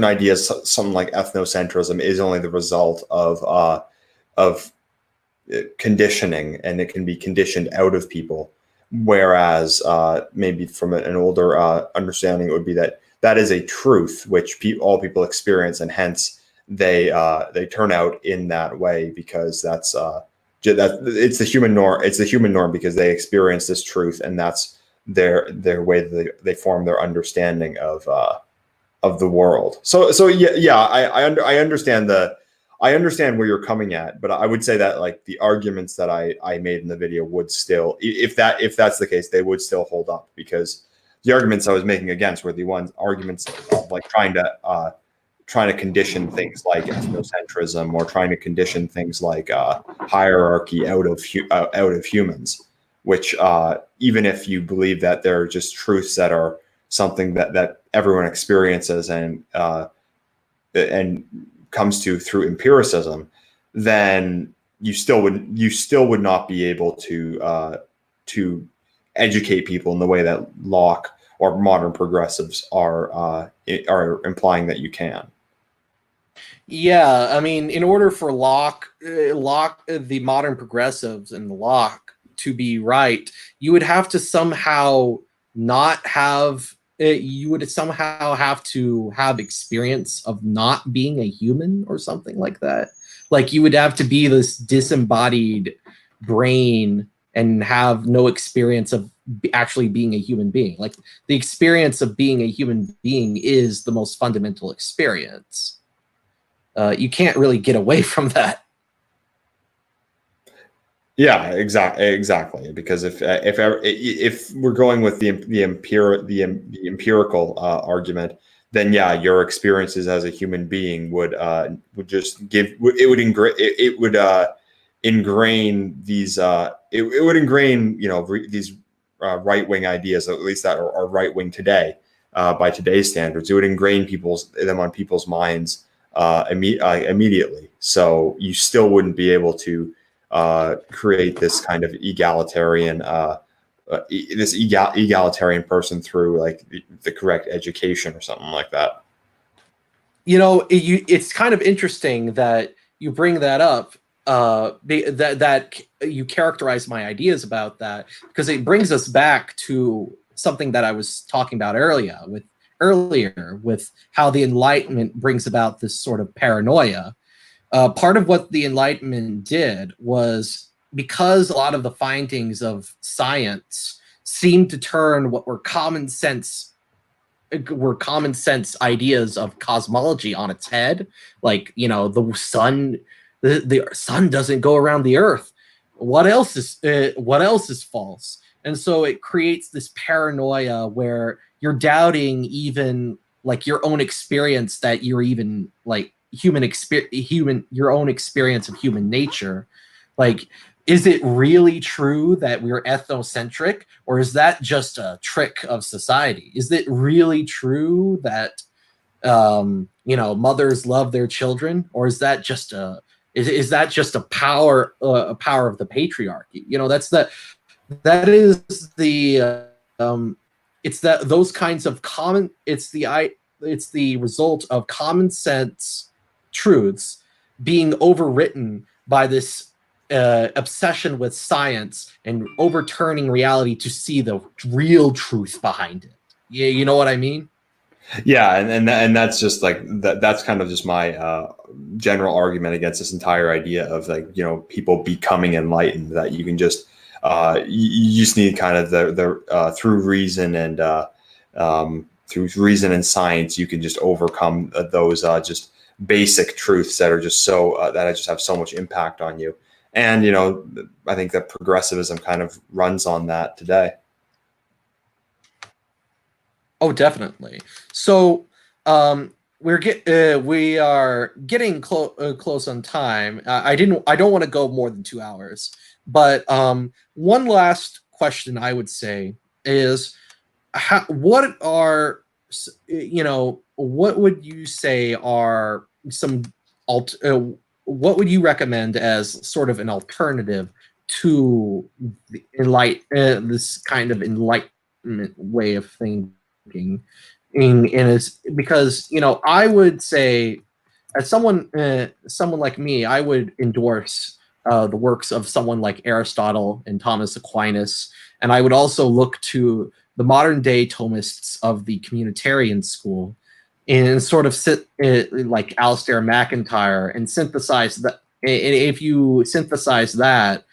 B: ideas, something like ethnocentrism, is only the result of conditioning, and it can be conditioned out of people. Whereas maybe from an older understanding, it would be that that is a truth which all people experience, and hence they turn out in that way, because that it's the human norm. It's the human norm because they experience this truth, and that's their way that they form their understanding of the world. So yeah, I understand I understand where you're coming at, but I would say that like the arguments that I made in the video would still, if that's the case, they would still hold up, because the arguments I was making against were the arguments of like trying to condition things like ethnocentrism, or trying to condition things like hierarchy out of humans, which even if you believe that they're just truths that are something that everyone experiences and comes to through empiricism, then you still would not be able to educate people in the way that Locke or modern progressives are implying that you can.
A: Yeah, I mean, in order for Locke, the modern progressives and Locke to be right, you would have to somehow not have. You would somehow have to have experience of not being a human or something like that. Like you would have to be this disembodied brain and have no experience of actually being a human being. Like the experience of being a human being is the most fundamental experience. You can't really get away from that.
B: Yeah, exactly. Because if we're going with the empirical argument, then yeah, your experiences as a human being would just give it would ingrain these it would ingrain these right wing ideas, at least that are right wing today by today's standards. It would ingrain them on people's minds immediately. So you still wouldn't be able to create this kind of egalitarian egalitarian person through like the correct education or something like that.
A: It's kind of interesting that you bring that up, that you characterize my ideas about that, because it brings us back to something that I was talking about earlier with how the Enlightenment brings about this sort of paranoia. Part of what the Enlightenment did was, because a lot of the findings of science seemed to turn what were common sense ideas of cosmology on its head. Like, the sun doesn't go around the earth. what else is false? And so it creates this paranoia where you're doubting even like your own experience, that you're even like human your own experience of human nature. Like, is it really true that we're ethnocentric, or is that just a trick of society? Is it really true that mothers love their children, or is that just a power of the patriarchy? That is the it's that those kinds of common it's the result of common sense truths being overwritten by this obsession with science and overturning reality to see the real truth behind it. Yeah, you know what I mean?
B: Yeah, and that's just like that's kind of just my general argument against this entire idea of like, people becoming enlightened, that you can just you just need kind of the through reason and through reason and science, you can just overcome those just basic truths that are just so that just have so much impact on you. And I think that progressivism kind of runs on that today.
A: Oh, definitely. So we are getting close on time. I don't want to go more than 2 hours, but one last question I would say is, what would you say are some what would you recommend as sort of an alternative to this kind of enlightenment way of thinking? And it's because I would say, as someone like me, I would endorse the works of someone like Aristotle and Thomas Aquinas, and I would also look to the modern day Thomists of the communitarian school and sort of sit like Alistair McIntyre and synthesize that. If you synthesize that,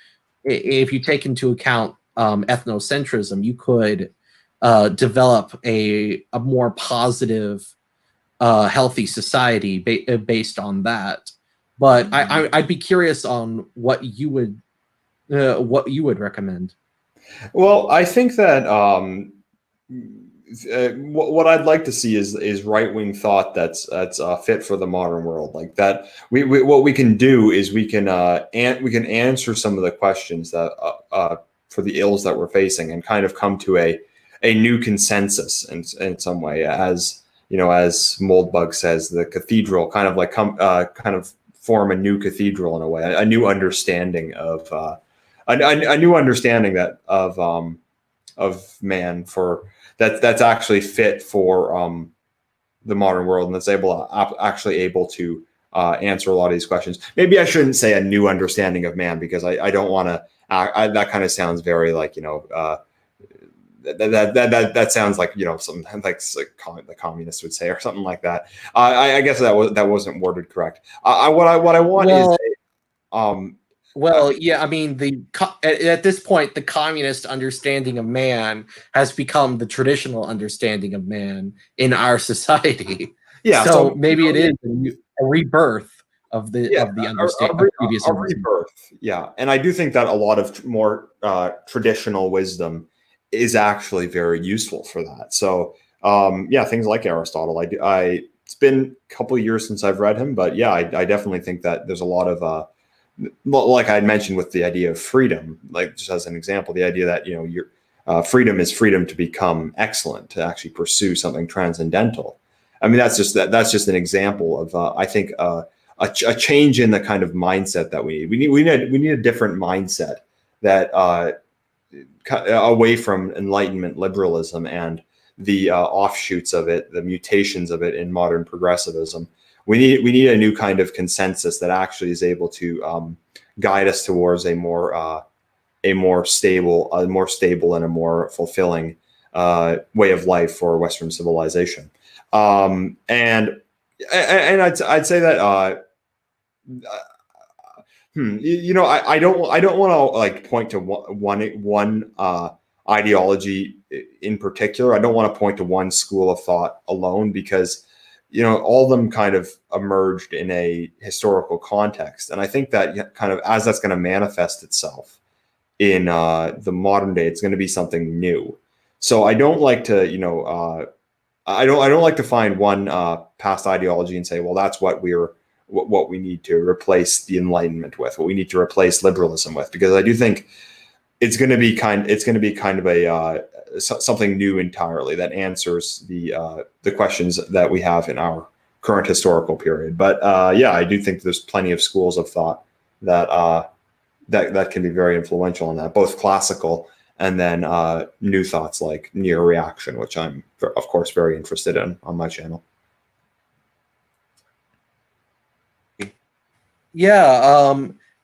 A: if you take into account ethnocentrism, you could develop a more positive, healthy society based on that. But I'd be curious on what you would recommend.
B: Well, I think that what I'd like to see is right wing thought that's fit for the modern world. Like that, what we can do is we can answer some of the questions that for the ills that we're facing, and kind of come to a new consensus in some way. As as Moldbug says, the cathedral kind of like kind of form a new cathedral in a way, a new understanding of a new understanding that of man, for that's actually fit for the modern world, and that's actually able to answer a lot of these questions. Maybe I shouldn't say a new understanding of man, because I don't want to. That kind of sounds very like that sounds like something like the communists would say, or something like that. I guess that wasn't worded correct. What I want is
A: yeah, I mean, at this point, the communist understanding of man has become the traditional understanding of man in our society.
B: Yeah,
A: so maybe it is a rebirth of the understanding, previous
B: a rebirth. Yeah, and I do think that a lot of more traditional wisdom is actually very useful for that. So yeah, things like Aristotle. It's been a couple of years since I've read him, but yeah, I definitely think that there's a lot of like I had mentioned with the idea of freedom, like just as an example, the idea that your freedom is freedom to become excellent, to actually pursue something transcendental. I mean, that's just an example of I think a change in the kind of mindset that we need. We need a different mindset that away from Enlightenment liberalism and the offshoots of it, the mutations of it in modern progressivism. We need a new kind of consensus that actually is able to guide us towards a more stable and a more fulfilling way of life for Western civilization. And I'd say that I don't want to like point to one ideology in particular. I don't want to point to one school of thought alone, because all of them kind of emerged in a historical context. And I think that kind of, as that's going to manifest itself in the modern day, it's going to be something new. So I don't like to, I don't like to find one past ideology and say, well, that's what we need to replace the Enlightenment with, what we need to replace liberalism with, because I do think it's going to be kind of a something new entirely that answers the questions that we have in our current historical period. But yeah, I do think there's plenty of schools of thought that that can be very influential in that, both classical and then new thoughts like neo-reaction, which I'm of course very interested in on my channel.
A: Yeah,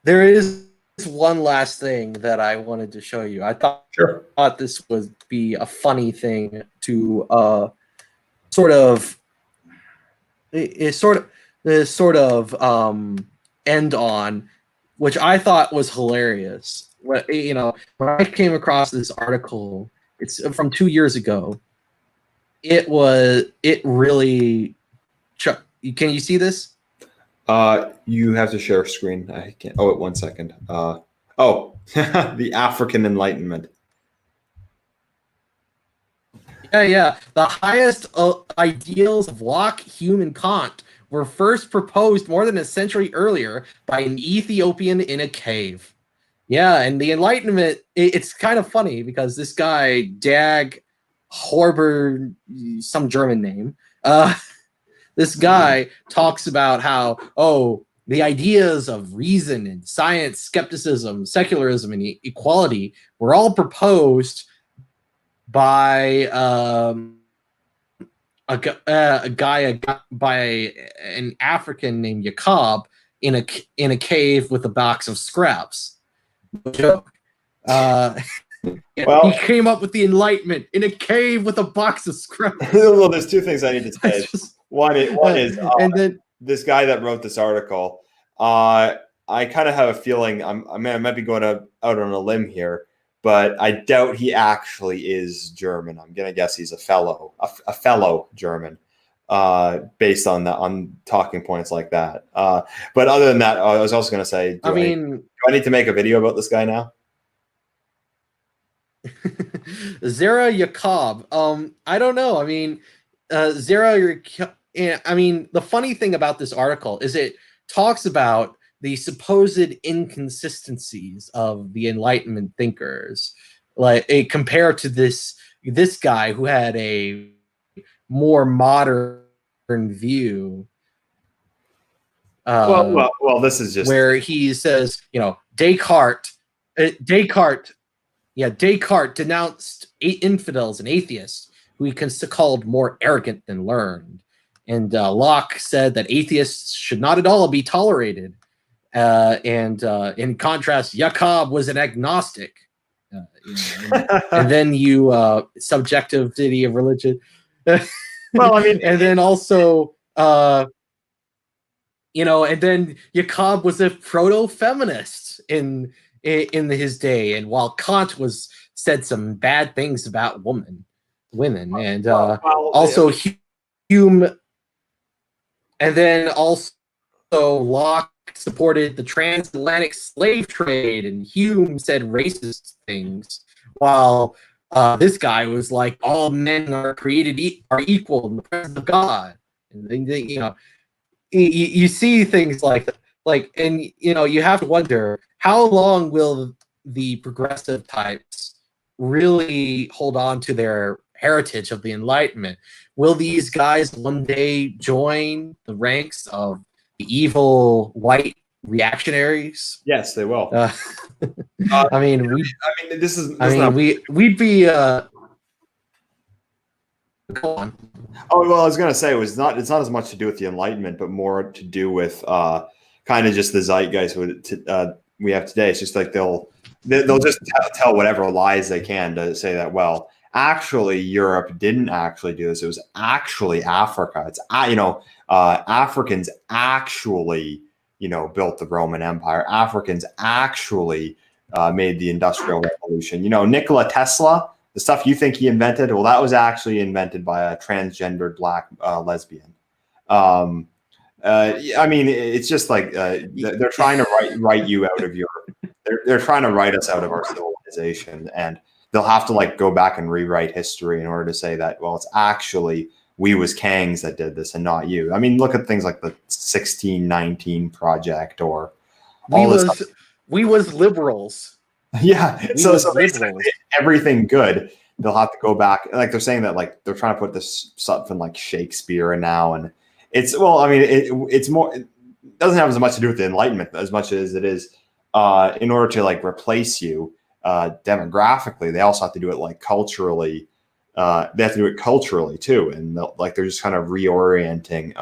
A: there is one last thing that I wanted to show you. I thought this would be a funny thing to sort of end on, which I thought was hilarious. When I came across this article, it's from 2 years ago. It really. Can you see this?
B: You have to share screen. I can't. Oh, wait, 1 second. The African Enlightenment.
A: Yeah. The highest ideals of Locke, Hume, and Kant were first proposed more than a century earlier by an Ethiopian in a cave. Yeah, and the Enlightenment, it's kind of funny because this guy, Dag Horber, some German name, this guy talks about how, the ideas of reason and science, skepticism, secularism, and equality were all proposed by by an African named Jacob in a cave with a box of scraps. No joke. Well, he came up with the Enlightenment in a cave with a box of scraps.
B: Well, there's two things I need to say. One is and then this guy that wrote this article. I kind of have a feeling I might be going out on a limb here, but I doubt he actually is German. I'm gonna guess he's a fellow German, based on talking points like that. But other than that, I was also gonna say, do I need to make a video about this guy now?
A: Zara Jacob. I don't know. Zara. The funny thing about this article is it talks about the supposed inconsistencies of the Enlightenment thinkers, compared to this guy who had a more modern view.
B: Well, this is just
A: where he says, Descartes denounced infidels and atheists who he called more arrogant than learned. And Locke said that atheists should not at all be tolerated. And in contrast, Jacob was an agnostic. And then subjectivity of religion. And then also, and then Jacob was a proto-feminist in his day, and while Kant said some bad things about women, and also Hume, and then also Locke supported the transatlantic slave trade, and Hume said racist things, while this guy was like, all men are created are equal in the presence of God, and then, you see things like that. And you have to wonder, how long will the progressive types really hold on to their heritage of the Enlightenment? Will these guys one day join the ranks of the evil white reactionaries?
B: Yes, they will.
A: We'd be. Go on.
B: Oh, well, I was going to say it's not as much to do with the Enlightenment, but more to do with kind of just the zeitgeist we have today. It's just like they'll just tell whatever lies they can to say that, well, actually Europe didn't actually do this. It was actually Africa. It's Africans actually built the Roman Empire. Africans actually made the Industrial Revolution. Nikola Tesla, the stuff you think he invented, well, that was actually invented by a transgendered black lesbian. I mean, it's just like they're trying to write you out of your. They're trying to write us out of our civilization, and they'll have to like go back and rewrite history in order to say that, well, it's actually we was Kangs that did this and not you. I mean, look at things like the 1619 project or all this stuff.
A: We was liberals.
B: Yeah.
A: We
B: So
A: was
B: basically
A: liberals.
B: everything good, they'll have to go back. Like they're saying that like they're trying to put this stuff in like Shakespeare now, and it's well, I mean, it's more. It doesn't have as much to do with the Enlightenment as much as it is in order to like replace you demographically. They also have to do it like culturally. They have to do it culturally too, and like they're just kind of reorienting.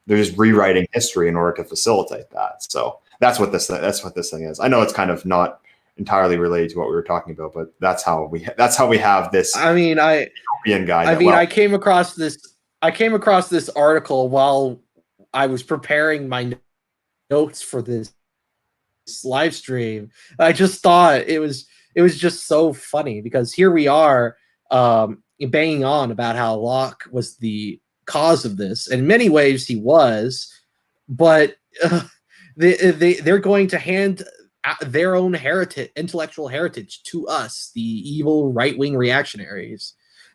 B: They're just rewriting history in order to facilitate that. So that's what this thing is. I know it's kind of not entirely related to what we were talking about, but that's how we have this.
A: I mean,
B: European guy.
A: I came across this article while I was preparing my notes for this live stream. I just thought it was just so funny because here we are banging on about how Locke was the cause of this. In many ways, he was, but they're going to hand their own intellectual heritage to us, the evil right-wing reactionaries.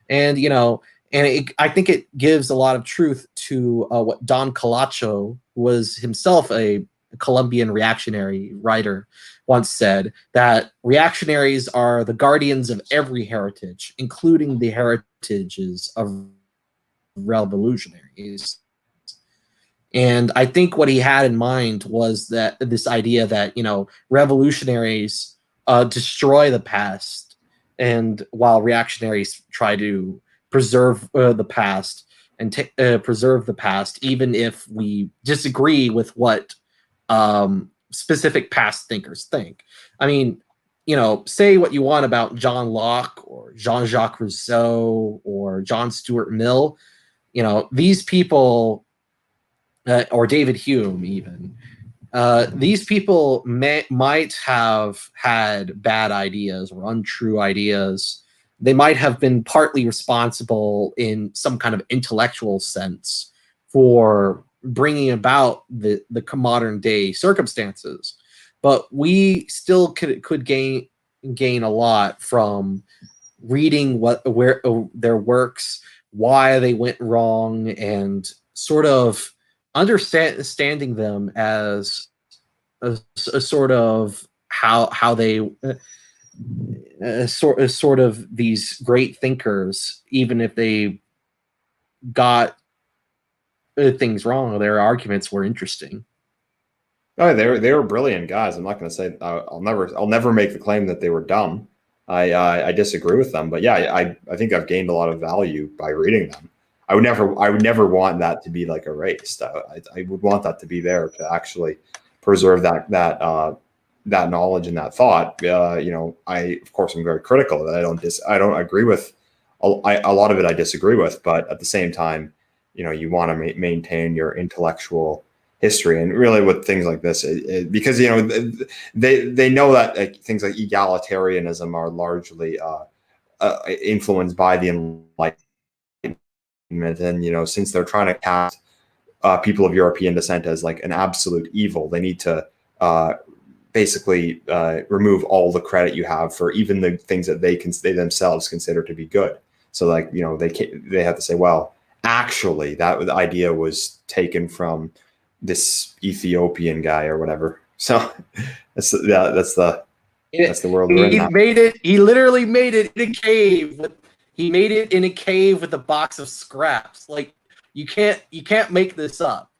A: And I think it gives a lot of truth to what Don Colacho, who was himself a Colombian reactionary writer, once said, that reactionaries are the guardians of every heritage, including the heritages of revolutionaries. And I think what he had in mind was that this idea that, revolutionaries destroy the past, and while reactionaries try to preserve the past and preserve the past, even if we disagree with what specific past thinkers think. I mean, say what you want about John Locke or Jean-Jacques Rousseau or John Stuart Mill. These people, or David Hume even, these people might have had bad ideas or untrue ideas. They might have been partly responsible in some kind of intellectual sense for bringing about the modern day circumstances, but we still could gain a lot from reading where their works, why they went wrong, and sort of understanding them as a sort of how they sort of these great thinkers, even if they got things wrong, their arguments were interesting.
B: Oh, they were brilliant guys. I'm not going to say I'll never make the claim that they were dumb. I disagree with them, but yeah, I think I've gained a lot of value by reading them. I would never want that to be like erased. I would want that to be there to actually preserve that knowledge and that thought. I of course I'm very critical of that. I don't agree with a lot of it. I disagree with, but at the same time, you want to maintain your intellectual history, and really with things like this, because they know that things like egalitarianism are largely influenced by the Enlightenment, and since they're trying to cast people of European descent as like an absolute evil, they need to basically remove all the credit you have for even the things that they themselves consider to be good. So like they have to say, well, actually that idea was taken from this Ethiopian guy or whatever. So that's the world we're in.
A: He literally made it in a cave. He made it in a cave with a box of scraps. Like you can't make this up.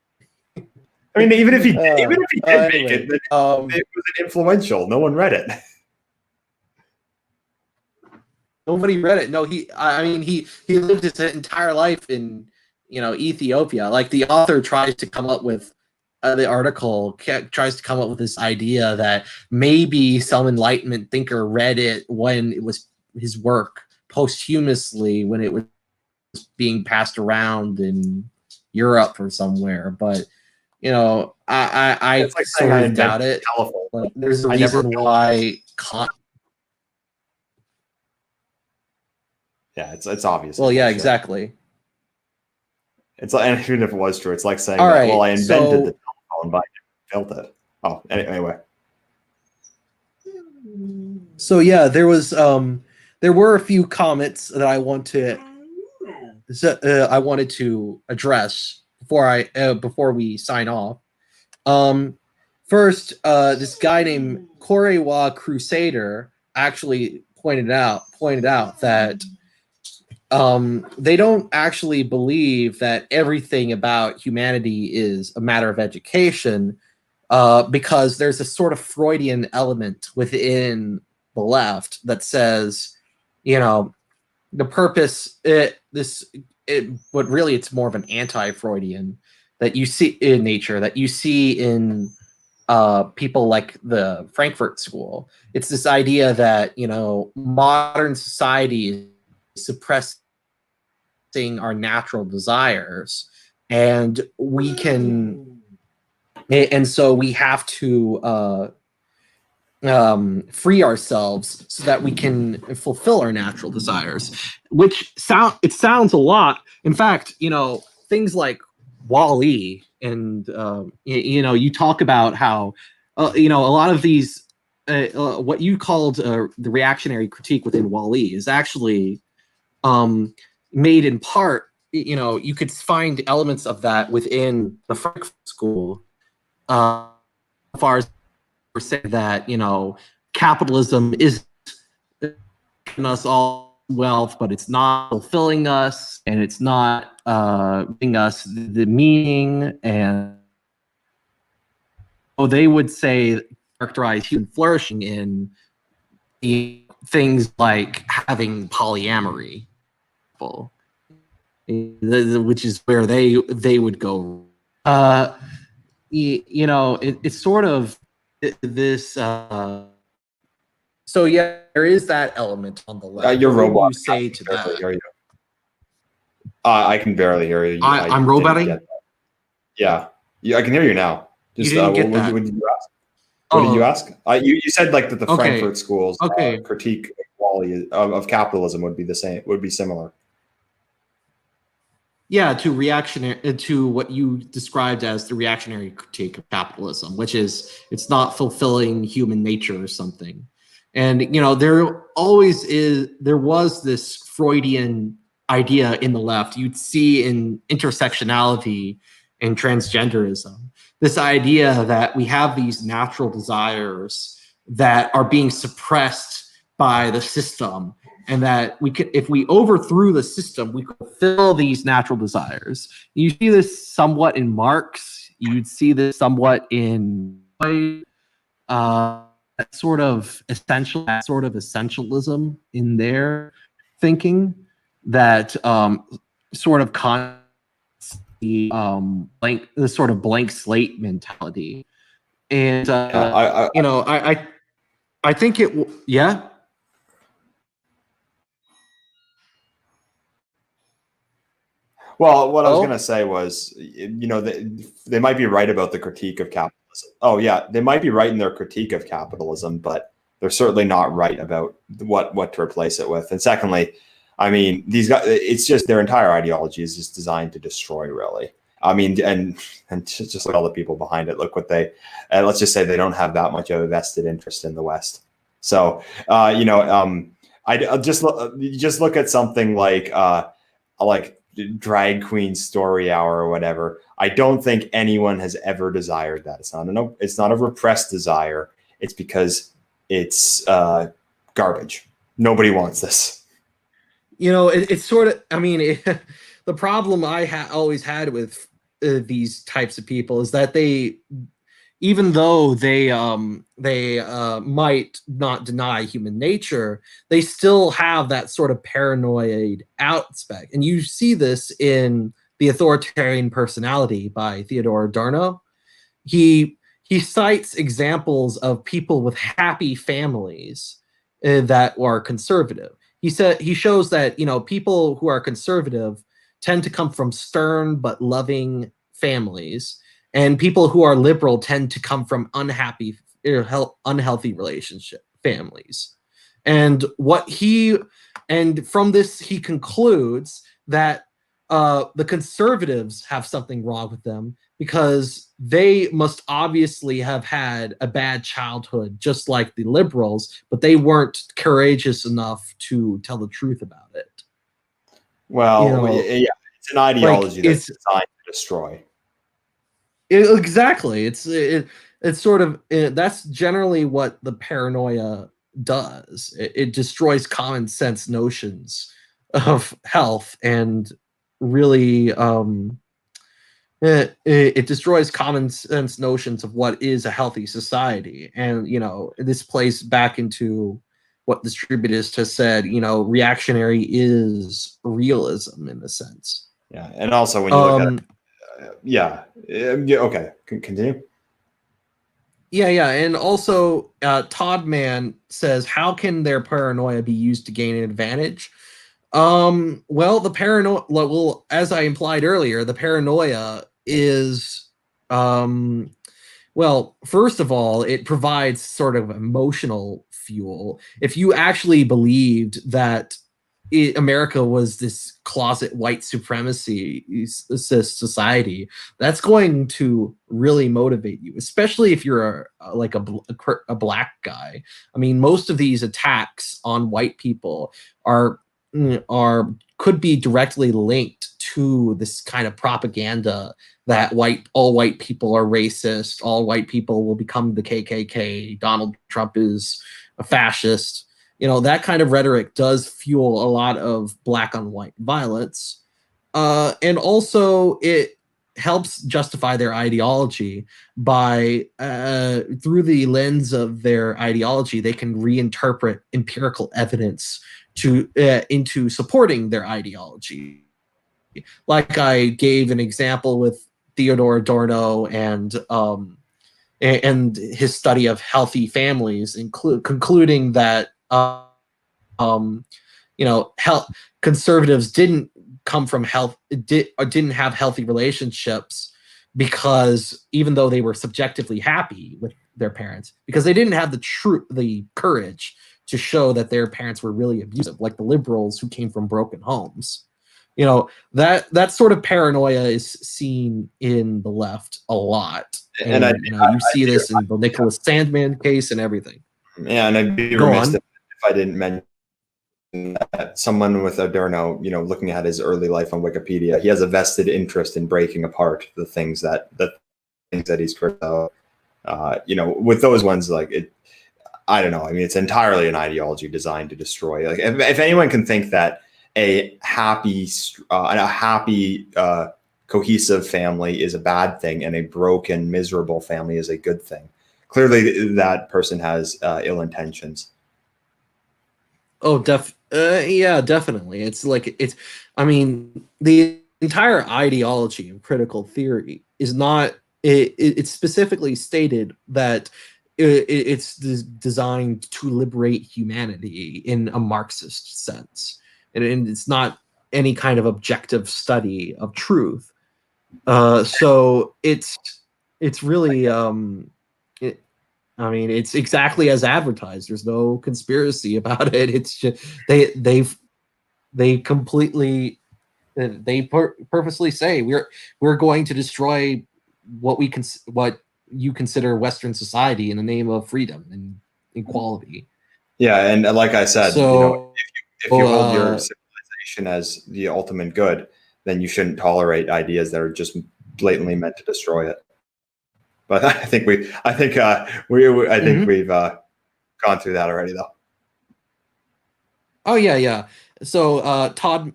B: I mean, even if he did make it, it was influential. No one read it.
A: Nobody read it. No, he lived his entire life in Ethiopia. Like the author tries to come up with the article tries to come up with this idea that maybe some Enlightenment thinker read it when it was his work posthumously, when it was being passed around in Europe or somewhere. But I
B: like
A: sort of doubt it. Like, there's a reason why Kant.
B: Yeah, it's obvious.
A: Well, yeah, exactly.
B: It's like, and even if it was true, it's like saying
A: All
B: that, well,
A: right,
B: I invented the telephone, but I never built it. Oh, anyway.
A: so yeah, there were a few comments that I wanted to address before we sign off. Um, First, this guy named Korewa Crusader actually pointed out that they don't actually believe that everything about humanity is a matter of education, because there's a sort of Freudian element within the left that says, you know, the purpose but really it's more of an anti-Freudian that you see in nature, that you see in people like the Frankfurt School. It's this idea that, you know, modern society is suppressing our natural desires, and so we have to free ourselves so that we can fulfill our natural desires, which sounds a lot. In fact, you know, things like Wall-E and you know, you talk about how you know, a lot of these what you called the reactionary critique within Wall-E is actually made in part, you know, you could find elements of that within the Frankfurt School, as far as say that, you know, capitalism is giving us all wealth, but it's not fulfilling us, and it's not giving us the meaning. And they would say characterize human flourishing in the things like having polyamory, which is where they would go. You know, it's sort of this. So yeah, there is that element on the left.
B: Your
A: what
B: robot.
A: would you say to that?
B: Hear you. I can barely hear you.
A: I'm roboting?
B: Yeah. I can hear you now.
A: Just, you didn't get that.
B: What did you ask? What did you ask? You said like that the Frankfurt School's critique of capitalism would be the same, would be similar.
A: Yeah, to what you described as the reactionary critique of capitalism, which is it's not fulfilling human nature or something. And you know, there was this Freudian idea in the left. You'd see in intersectionality and transgenderism, this idea that we have these natural desires that are being suppressed by the system, and that we could, if we overthrew the system, we could fulfill these natural desires. You see this somewhat in Marx. You'd see this somewhat in that sort of essentialism in their thinking, that sort of the sort of blank slate mentality. And you know, I think it. Yeah.
B: Well, what I was going to say was, you know, they might be right about the critique of capitalism. Oh, yeah, they might be right in their critique of capitalism, but they're certainly not right about what to replace it with. And secondly, I mean, these guys, it's just their entire ideology is just designed to destroy, really. I mean, and just look at all the people behind it. Look what let's just say they don't have that much of a vested interest in the West. So, you know, I just look at something like Drag Queen Story Hour or whatever. I don't think anyone has ever desired that. It's not a repressed desire. It's because it's garbage. Nobody wants this.
A: You know, it's sort of, I mean, the problem I always had with these types of people is that they, even though they might not deny human nature, they still have that sort of paranoid aspect. And you see this in The Authoritarian Personality by Theodore Adorno. He cites examples of people with happy families that are conservative. He shows that, you know, people who are conservative tend to come from stern but loving families, and people who are liberal tend to come from unhealthy relationship families. And from this he concludes that the conservatives have something wrong with them because they must obviously have had a bad childhood, just like the liberals, but they weren't courageous enough to tell the truth about it.
B: Well, yeah, it's an ideology that's
A: It's
B: designed to destroy.
A: exactly. It's sort of that's generally what the paranoia does. It destroys common sense notions of health and really it destroys common sense notions of what is a healthy society. And this plays back into what the distributist has said. Reactionary is realism in a sense.
B: Yeah, and also when you look at it, yeah, okay, continue.
A: Yeah. And also, Todd Mann says, how can their paranoia be used to gain an advantage? Well, the paranoia, well, as I implied earlier, the paranoia is, well, first of all, it provides sort of emotional fuel. If you actually believed that America was this closet white supremacy society, that's going to really motivate you, especially if you're a black guy. I mean, most of these attacks on white people are could be directly linked to this kind of propaganda that all white people are racist, all white people will become the KKK, Donald Trump is a fascist. That kind of rhetoric does fuel a lot of black on white violence. And also, it helps justify their ideology by, through the lens of their ideology, they can reinterpret empirical evidence into supporting their ideology. Like I gave an example with Theodore Adorno and his study of healthy families, concluding that health conservatives didn't come from didn't have healthy relationships because even though they were subjectively happy with their parents, because they didn't have the courage to show that their parents were really abusive, like the liberals who came from broken homes. That sort of paranoia is seen in the left a lot,
B: And
A: you see this in the Nicholas Sandman case and everything.
B: Yeah, and I'd be remiss if I didn't mention that someone with Adorno, looking at his early life on Wikipedia, he has a vested interest in breaking apart the things that he's criticized. With those ones, like it, I don't know. I mean, it's entirely an ideology designed to destroy. Like, if anyone can think that a happy, cohesive family is a bad thing and a broken, miserable family is a good thing, clearly that person has ill intentions.
A: Oh, yeah, definitely. I mean, the entire ideology of critical theory is not, it's specifically stated that it's designed to liberate humanity in a Marxist sense. And it's not any kind of objective study of truth. So it's really, I mean, it's exactly as advertised. There's no conspiracy about it. It's just they completely purposely say we're going to destroy what you consider Western society in the name of freedom and equality.
B: Yeah, and like I said,
A: So
B: if you hold your civilization as the ultimate good, then you shouldn't tolerate ideas that are just blatantly meant to destroy it. But I think we've gone through that already, though.
A: Oh yeah. So Todd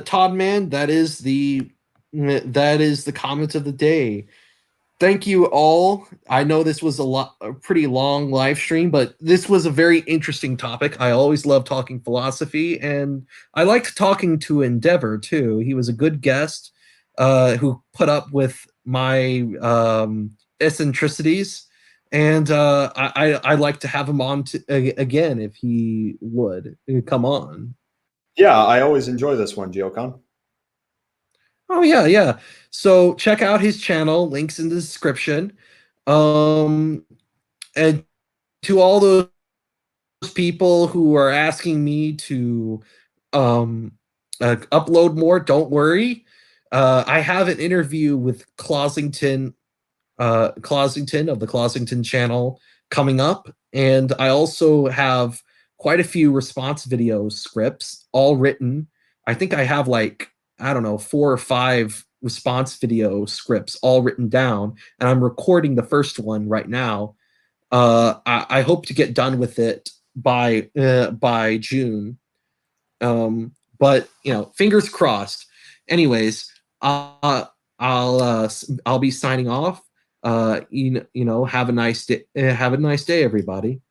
A: Todd Mann, that is the comment of the day. Thank you all. I know this was a pretty long live stream, but this was a very interesting topic. I always love talking philosophy, and I liked talking to Endeavour too. He was a good guest who put up with my eccentricities, and I'd like to have him on again if he would come on.
B: Yeah, I always enjoy this one, Geocon.
A: Oh yeah. So check out his channel. Links in the description. And to all those people who are asking me to upload more. Don't worry. I have an interview with Closington of the Closington channel coming up, and I also have quite a few response video scripts all written. I think I have like, I don't know, 4 or 5 response video scripts all written down, and I'm recording the first one right now. I hope to get done with it by June. But fingers crossed. Anyways, I'll be signing off. Have a nice day. Have a nice day, everybody.